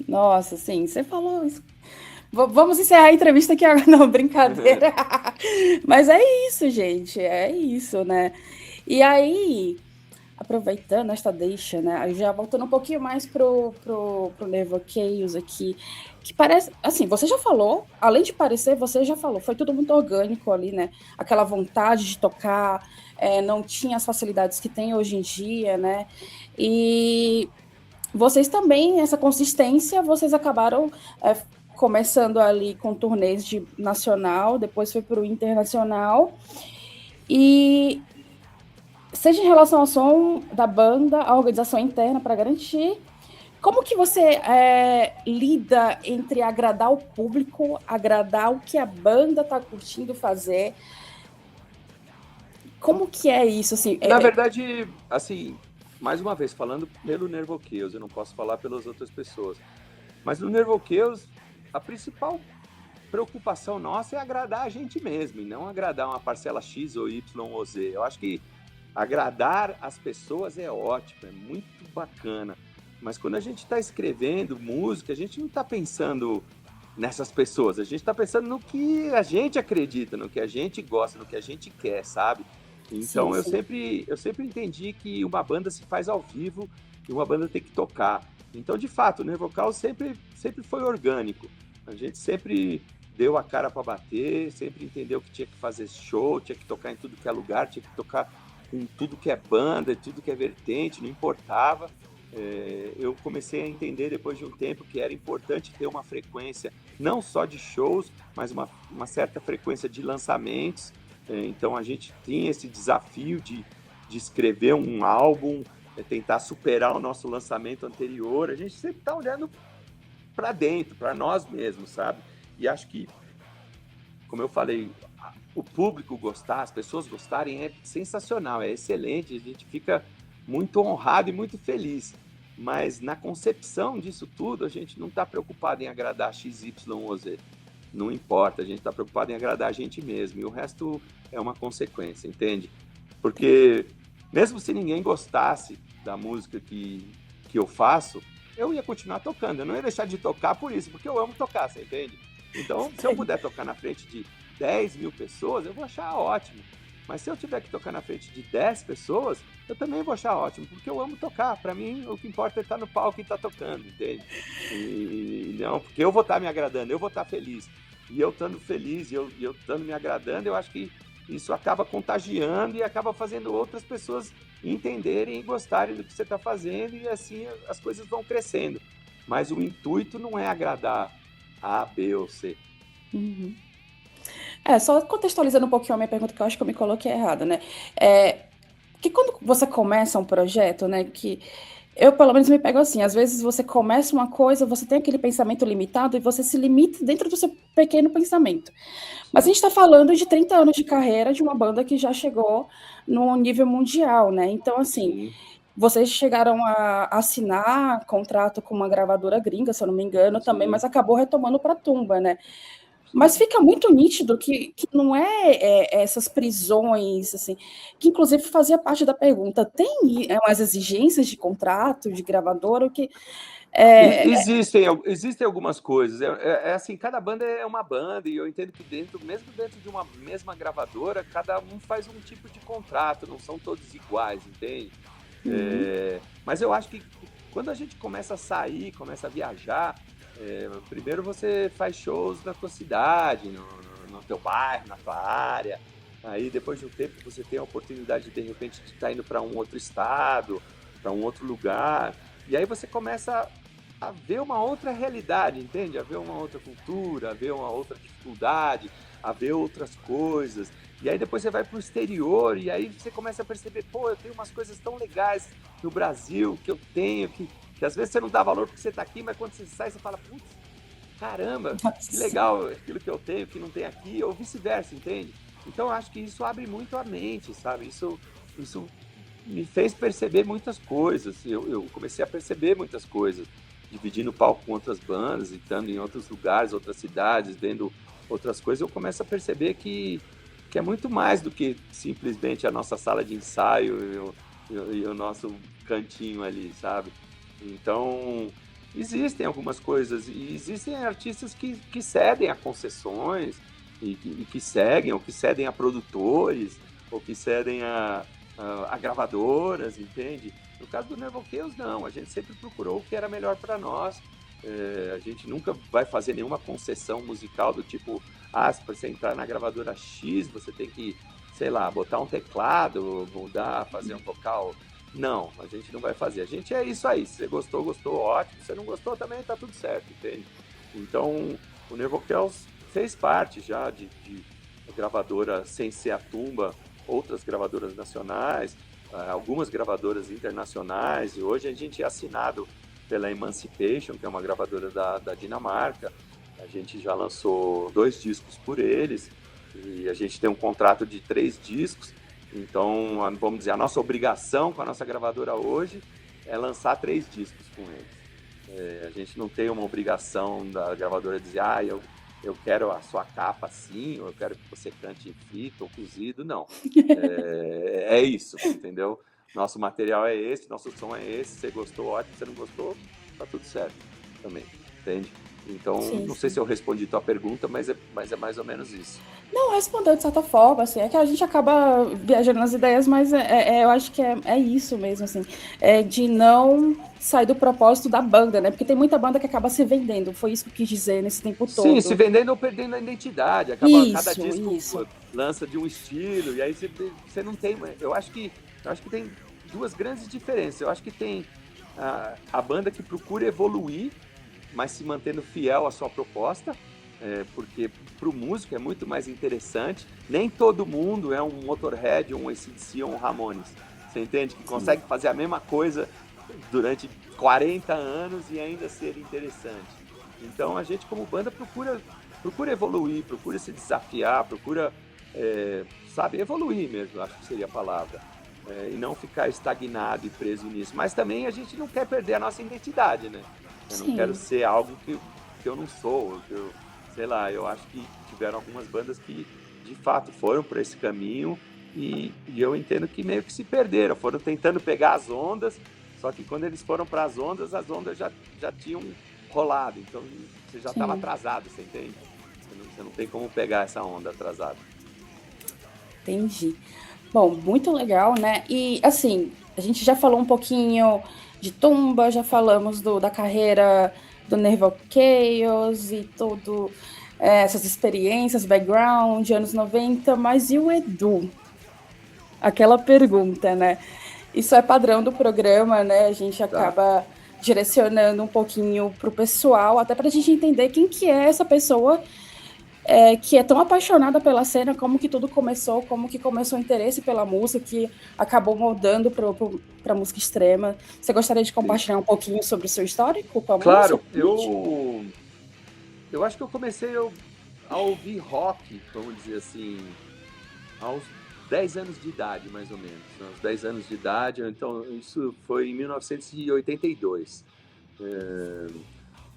Nossa, sim, você falou isso. Vamos encerrar a entrevista aqui agora. Não, brincadeira. Mas é isso, gente. É isso, né? E aí, aproveitando esta deixa, né? Já voltando um pouquinho mais pro Nervo Chaos aqui, que parece. Assim, você já falou, além de parecer, você já falou, foi tudo muito orgânico ali, né? Aquela vontade de tocar, não tinha as facilidades que tem hoje em dia, né? E vocês também, essa consistência, vocês acabaram começando ali com turnês de nacional, depois foi para o internacional. E seja em relação ao som da banda, a organização interna para garantir, Como que você lida entre agradar o público, agradar o que a banda tá curtindo fazer? Como que é isso, assim? Na verdade, assim, mais uma vez, falando pelo Nervoqueus, eu não posso falar pelas outras pessoas, mas no Nervoqueus, a principal preocupação nossa é agradar a gente mesmo, e não agradar uma parcela X ou Y ou Z. Eu acho que agradar as pessoas é ótimo, é muito bacana, mas quando a gente está escrevendo música, a gente não está pensando nessas pessoas, a gente está pensando no que a gente acredita, no que a gente gosta, no que a gente quer, sabe? Sim, Então sim. eu sempre entendi que uma banda se faz ao vivo e uma banda tem que tocar. Então, de fato, o Nervocal sempre foi orgânico. A gente sempre deu a cara para bater, sempre entendeu que tinha que fazer show, tinha que tocar em tudo que é lugar, tinha que tocar em tudo que é banda, tudo que é vertente, não importava. Eu comecei a entender depois de um tempo que era importante ter uma frequência não só de shows, mas uma certa frequência de lançamentos. Então a gente tinha esse desafio de escrever um álbum, tentar superar o nosso lançamento anterior. A gente sempre está olhando para dentro, para nós mesmos, sabe? E acho que, como eu falei, o público gostar, as pessoas gostarem é sensacional, é excelente, a gente fica muito honrado e muito feliz. Mas na concepção disso tudo, a gente não está preocupado em agradar X, Y ou Z. Não importa, a gente está preocupado em agradar a gente mesmo. E o resto é uma consequência, entende? Porque mesmo se ninguém gostasse da música que eu faço, eu ia continuar tocando. Eu não ia deixar de tocar por isso, porque eu amo tocar, você entende? Então, se eu puder tocar na frente de 10 mil pessoas, eu vou achar ótimo. Mas se eu tiver que tocar na frente de 10 pessoas, eu também vou achar ótimo, porque eu amo tocar. Para mim, o que importa é estar no palco e estar tocando, entende? E não, porque eu vou estar me agradando, eu vou estar feliz. E eu estando feliz e eu estando me agradando, eu acho que isso acaba contagiando e acaba fazendo outras pessoas entenderem e gostarem do que você está fazendo, e assim as coisas vão crescendo. Mas o intuito não é agradar A, B ou C. Uhum. Só contextualizando um pouquinho a minha pergunta, que eu acho que eu me coloquei errada, né? Que quando você começa um projeto, né, que eu pelo menos me pego assim, às vezes você começa uma coisa, você tem aquele pensamento limitado e você se limita dentro do seu pequeno pensamento. Mas a gente está falando de 30 anos de carreira de uma banda que já chegou no nível mundial, né? Então, assim, Sim. vocês chegaram a assinar contrato com uma gravadora gringa, se eu não me engano, também, Sim, mas acabou retomando para a Tumba, né? Mas sim. fica muito nítido que não essas prisões, assim, que inclusive fazia parte da pergunta. Tem umas exigências de contrato, de gravadora, o que é, Existem algumas coisas. É assim, cada banda é uma banda, e eu entendo que mesmo dentro de uma mesma gravadora, cada um faz um tipo de contrato, não são todos iguais, entende? Mas eu acho que quando a gente começa a sair, começa a viajar, primeiro você faz shows na tua cidade, no teu bairro, na tua área. Aí depois de um tempo você tem a oportunidade de repente de estar indo para um outro estado, para um outro lugar. E aí você começa a ver uma outra realidade, entende? A ver uma outra cultura, a ver uma outra dificuldade, a ver outras coisas. E aí depois você vai para o exterior e aí você começa a perceber, pô, eu tenho umas coisas tão legais no Brasil que eu tenho, que às vezes você não dá valor porque você está aqui, mas quando você sai você fala, putz, caramba, que legal aquilo que eu tenho que não tem aqui, ou vice-versa, entende? Então eu acho que isso abre muito a mente, sabe? Isso me fez perceber muitas coisas. Eu comecei a perceber muitas coisas, dividindo o palco com outras bandas, estando em outros lugares, outras cidades, vendo outras coisas. Eu começo a perceber que é muito mais do que simplesmente a nossa sala de ensaio e o nosso cantinho ali, sabe? Então, existem algumas coisas, e existem artistas que cedem a concessões, e que seguem, ou que cedem a produtores, ou que cedem a gravadoras, entende? No caso do Nervoqueus, não, a gente sempre procurou o que era melhor para nós. A gente nunca vai fazer nenhuma concessão musical do tipo, para você entrar na gravadora X, você tem que, sei lá, botar um teclado, mudar, fazer um vocal. Não, a gente não vai fazer. A gente é isso aí. Se você gostou, gostou, ótimo. Se você não gostou, também tá tudo certo, entende? Então, o Nervoqueus fez parte já de gravadora sem ser a Tumba, outras gravadoras nacionais, algumas gravadoras internacionais, e hoje a gente é assinado pela Emancipation, que é uma gravadora da Dinamarca. A gente já lançou 2 discos por eles e a gente tem um contrato de 3 discos. Então, vamos dizer, a nossa obrigação com a nossa gravadora hoje é lançar 3 discos com eles. A gente não tem uma obrigação da gravadora dizer, eu quero a sua capa assim, ou eu quero que você cante fita ou cozido, não. É isso, entendeu? Nosso material é esse, nosso som é esse, você gostou, ótimo, você não gostou, tá tudo certo também, entende? Então, Sim, não sei sim. se eu respondi tua pergunta, mas é mais ou menos isso. Não, respondeu de certa forma, assim, é que a gente acaba viajando nas ideias, mas eu acho que é isso mesmo, assim, de não sair do propósito da banda, né? Porque tem muita banda que acaba se vendendo, foi isso que eu quis dizer nesse tempo Sim, se todo. vendendo ou perdendo a identidade. Acaba cada Isso, disco isso. lança de um estilo e aí você não tem. Eu acho que tem 2 grandes diferenças. Eu acho que tem a banda que procura evoluir, mas se mantendo fiel à sua proposta, porque para o músico é muito mais interessante. Nem todo mundo é um Motorhead, um AC/DC ou um Ramones. Você entende? Que Sim, consegue fazer a mesma coisa durante 40 anos e ainda ser interessante. Então a gente como banda procura evoluir, procura se desafiar, procura, sabe, evoluir mesmo, acho que seria a palavra. E não ficar estagnado e preso nisso. Mas também a gente não quer perder a nossa identidade, né? Eu não quero sim, ser algo que eu não sou, sei lá, eu acho que tiveram algumas bandas que de fato foram por esse caminho e eu entendo que meio que se perderam, foram tentando pegar as ondas, só que quando eles foram para as ondas já tinham rolado, então você já estava sim, atrasado, você entende? Você não tem como pegar essa onda atrasada. entendi. Bom, muito legal, né? E assim, a gente já falou um pouquinho de Tumba, já falamos da carreira do Nerval Chaos e tudo, essas experiências, background, anos 90, mas e o Edu? Aquela pergunta, né? Isso é padrão do programa, né? A gente Tá? acaba direcionando um pouquinho pro pessoal, até para a gente entender quem que é essa pessoa que é tão apaixonada pela cena, como que tudo começou, como que começou o interesse pela música, que acabou moldando para música extrema. Você gostaria de Sim. compartilhar um pouquinho sobre o seu histórico com a música? Claro, eu acho que eu comecei a ouvir rock, vamos dizer assim, aos 10 anos de idade, mais ou menos. Aos 10 anos de idade, então isso foi em 1982.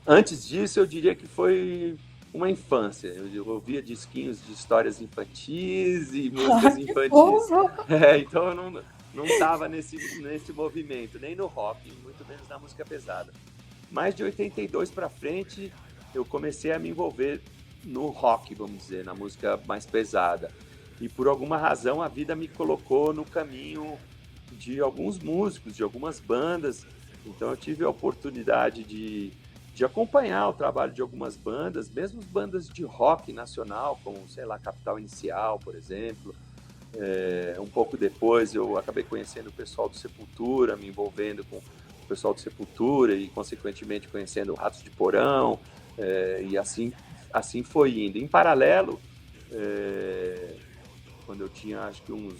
Antes disso, eu diria que foi uma infância. Eu ouvia disquinhos de histórias infantis e Ah, músicas que infantis. fofo! Então eu não estava nesse movimento, nem no rock, muito menos na música pesada. Mas de 82 para frente, eu comecei a me envolver no rock, vamos dizer, na música mais pesada. E por alguma razão a vida me colocou no caminho de alguns músicos, de algumas bandas. Então eu tive a oportunidade de acompanhar o trabalho de algumas bandas, mesmo bandas de rock nacional, como, sei lá, Capital Inicial, por exemplo. Um pouco depois eu acabei conhecendo o pessoal do Sepultura, me envolvendo com o pessoal do Sepultura e, consequentemente, conhecendo o Ratos de Porão, e assim foi indo. Em paralelo, quando eu tinha acho que uns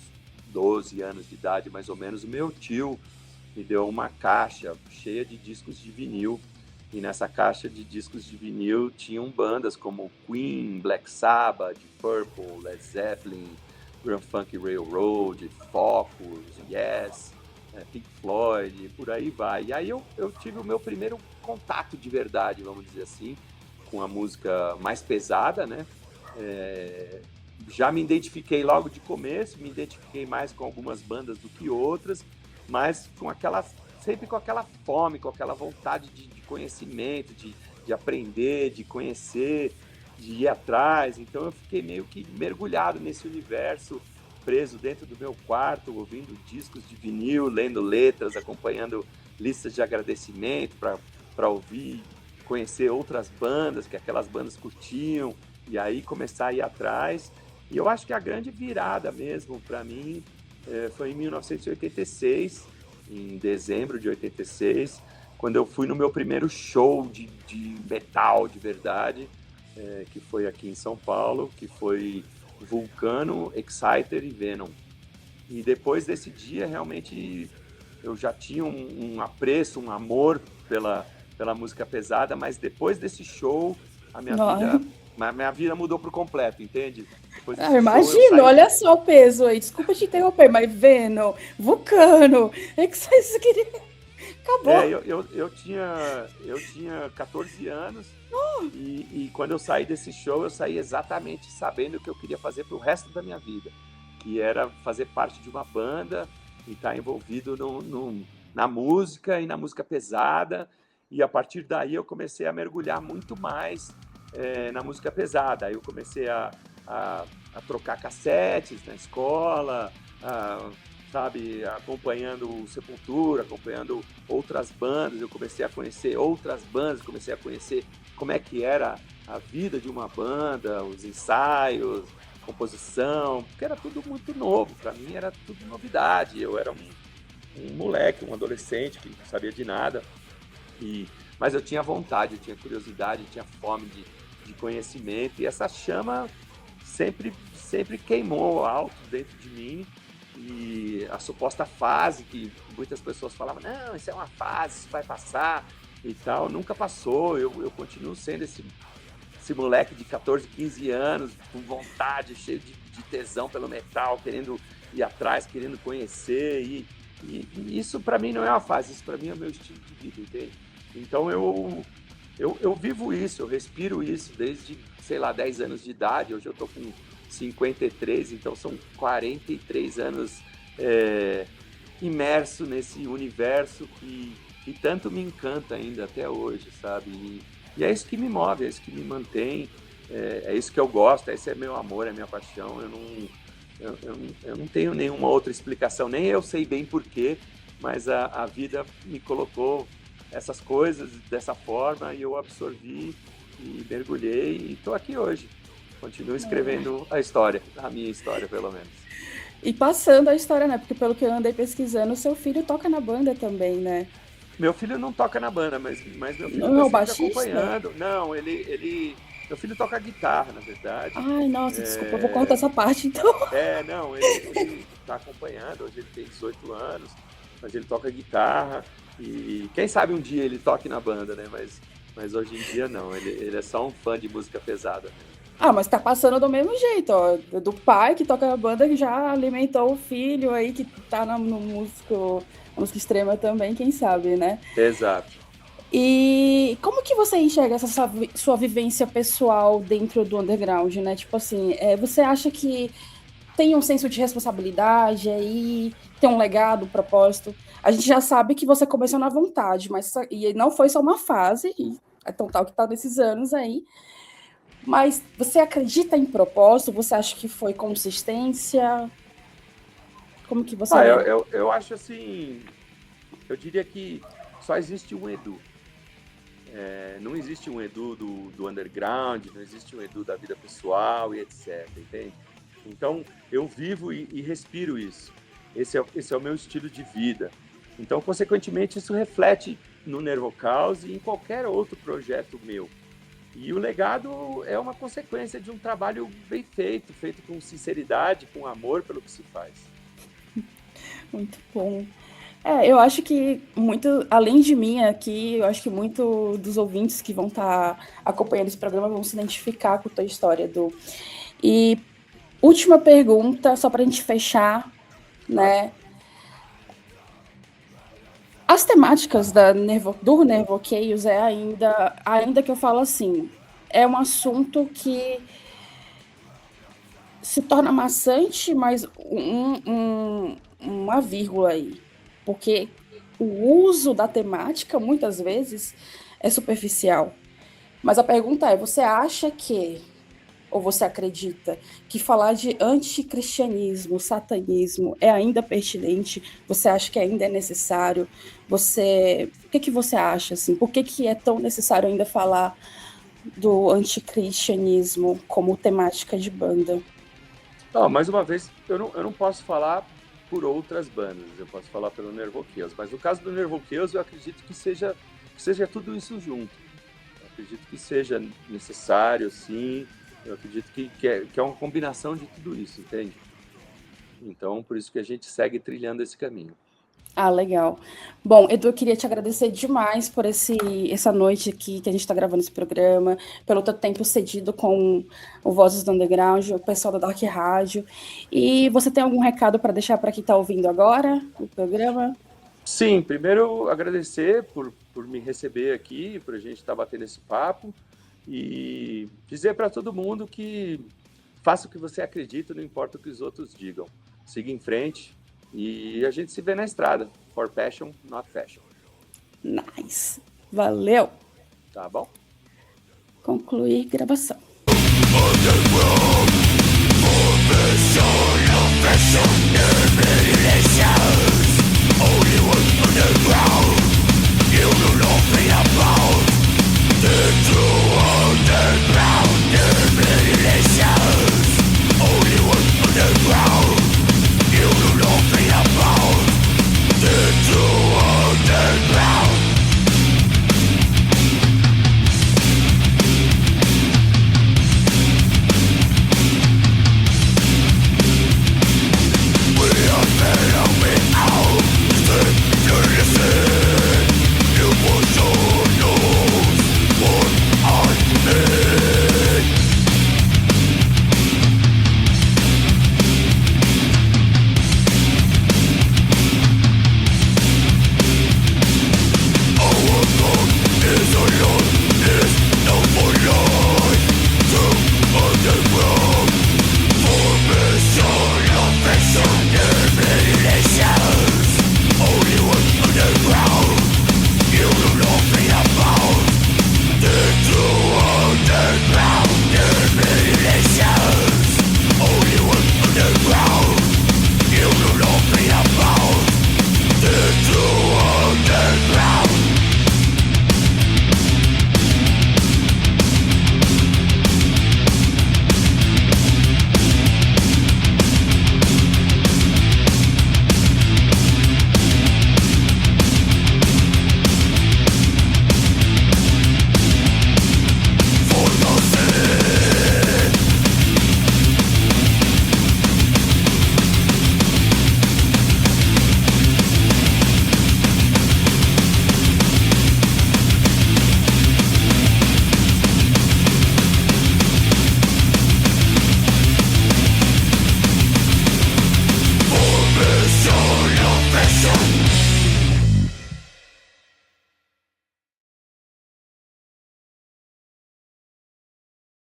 12 anos de idade, mais ou menos, o meu tio me deu uma caixa cheia de discos de vinil. E nessa caixa de discos de vinil tinham bandas como Queen, Black Sabbath, Purple, Led Zeppelin, Grand Funk Railroad, Focus, Yes, Pink Floyd, e por aí vai. E aí eu tive o meu primeiro contato de verdade, vamos dizer assim, com a música mais pesada, né? É, já me identifiquei logo de começo, me identifiquei mais com algumas bandas do que outras, mas sempre com aquela fome, com aquela vontade de conhecimento, de aprender, de conhecer, de ir atrás. Então eu fiquei meio que mergulhado nesse universo, preso dentro do meu quarto, ouvindo discos de vinil, lendo letras, acompanhando listas de agradecimento para ouvir, conhecer outras bandas que aquelas bandas curtiam, e aí começar a ir atrás. E eu acho que a grande virada mesmo para mim foi em 1986, em dezembro de 86, quando eu fui no meu primeiro show de metal de verdade, que foi aqui em São Paulo, que foi Vulcano, Exciter e Venom. E depois desse dia, realmente, eu já tinha um apreço, um amor pela música pesada, mas depois desse show, a Não. minha vida mudou por completo, entende? Depois Ah, desse show eu imagino, saí. olha só o peso aí. Desculpa te interromper, mas vendo, Vulcano, é que você queria. É, Acabou. eu tinha 14 anos e quando eu saí desse show, eu saí exatamente sabendo o que eu queria fazer pro resto da minha vida, que era fazer parte de uma banda e estar envolvido na música e na música pesada. E a partir daí eu comecei a mergulhar muito mais na música pesada. Aí eu comecei a, a trocar cassetes na escola, sabe, acompanhando o Sepultura, acompanhando outras bandas. Eu comecei a conhecer outras bandas, comecei a conhecer como é que era a vida de uma banda, os ensaios, composição, porque era tudo muito novo. Para mim era tudo novidade. Eu era um moleque, um adolescente que não sabia de nada. Mas eu tinha vontade, eu tinha curiosidade, eu tinha fome de conhecimento. E essa chama sempre queimou alto dentro de mim. E a suposta fase que muitas pessoas falavam, não, isso é uma fase, isso vai passar e tal, nunca passou. Eu continuo sendo esse moleque de 14, 15 anos, com vontade, cheio de tesão pelo metal, querendo ir atrás, querendo conhecer. E isso para mim não é uma fase, isso para mim é o meu estilo de vida, entende? Então eu vivo isso, eu respiro isso desde, sei lá, 10 anos de idade. Hoje eu tô com 53, então são 43 anos imerso nesse universo que tanto me encanta ainda até hoje, sabe? E é isso que me move, é isso que me mantém, é isso que eu gosto, esse é meu amor, é minha paixão. Eu não tenho nenhuma outra explicação, nem eu sei bem porquê, mas a vida me colocou essas coisas dessa forma e eu absorvi e mergulhei e estou aqui hoje. Continuo escrevendo a história, a minha história, pelo menos. E passando a história, né? Porque pelo que eu andei pesquisando, seu filho toca na banda também, né? Meu filho não toca na banda, mas meu filho Não está é o sempre baixista? acompanhando. Não, meu filho toca guitarra, na verdade. Ai, nossa, desculpa, eu vou contar essa parte então. Não, ele está acompanhando. Hoje ele tem 18 anos, mas ele toca guitarra. E quem sabe um dia ele toque na banda, né? Mas hoje em dia não, ele é só um fã de música pesada. Ah, mas tá passando do mesmo jeito, ó. Do pai que toca na banda que já alimentou o filho aí que tá no música extrema também, quem sabe, né? Exato. E como que você enxerga essa sua vivência pessoal dentro do underground, né? Tipo assim, você acha que tem um senso de responsabilidade aí, tem um legado, um propósito? A gente já sabe que você começou na vontade, mas e não foi só uma fase, e é tão tal que tá nesses anos aí. Mas você acredita em propósito? Você acha que foi consistência? Como que você Ah, vê? eu acho assim, eu diria que só existe um Edu. Não existe um Edu do underground, não existe um Edu da vida pessoal e etc, entende? Então, eu vivo e respiro isso. Esse é o meu estilo de vida. Então, consequentemente, isso reflete no Nervocaus e em qualquer outro projeto meu. E o legado é uma consequência de um trabalho bem feito, feito com sinceridade, com amor pelo que se faz. Muito bom. Eu acho que muito, além de mim aqui, eu acho que muito dos ouvintes que vão estar acompanhando esse programa vão se identificar com a tua história, Edu. E última pergunta, só para a gente fechar, Claro. né? As temáticas do Nervo Chaos ainda que eu falo assim, é um assunto que se torna maçante, mas uma vírgula aí. Porque o uso da temática, muitas vezes, é superficial. Mas a pergunta é: você acha que, ou você acredita, que falar de anticristianismo, satanismo é ainda pertinente? Você acha que ainda é necessário? O que você acha, assim? Por que é tão necessário ainda falar do anticristianismo como temática de banda? Mais uma vez, eu não posso falar por outras bandas, eu posso falar pelo Nervoqueus, mas no caso do Nervoqueus eu acredito que seja tudo isso junto. Eu acredito que seja necessário, sim, eu acredito que é uma combinação de tudo isso, entende? Então, por isso que a gente segue trilhando esse caminho. Ah, legal. Bom, Edu, eu queria te agradecer demais por essa noite aqui que a gente está gravando esse programa, pelo teu tempo cedido com o Vozes do Underground, o pessoal da Dark Rádio. E você tem algum recado para deixar para quem está ouvindo agora o programa? Sim, primeiro agradecer por me receber aqui, por a gente estar batendo esse papo e dizer para todo mundo que faça o que você acredita, não importa o que os outros digam. Siga em frente e a gente se vê na estrada. For passion, not fashion. Nice. Valeu. Tá bom? Concluir gravação. Fashion, no fashion, no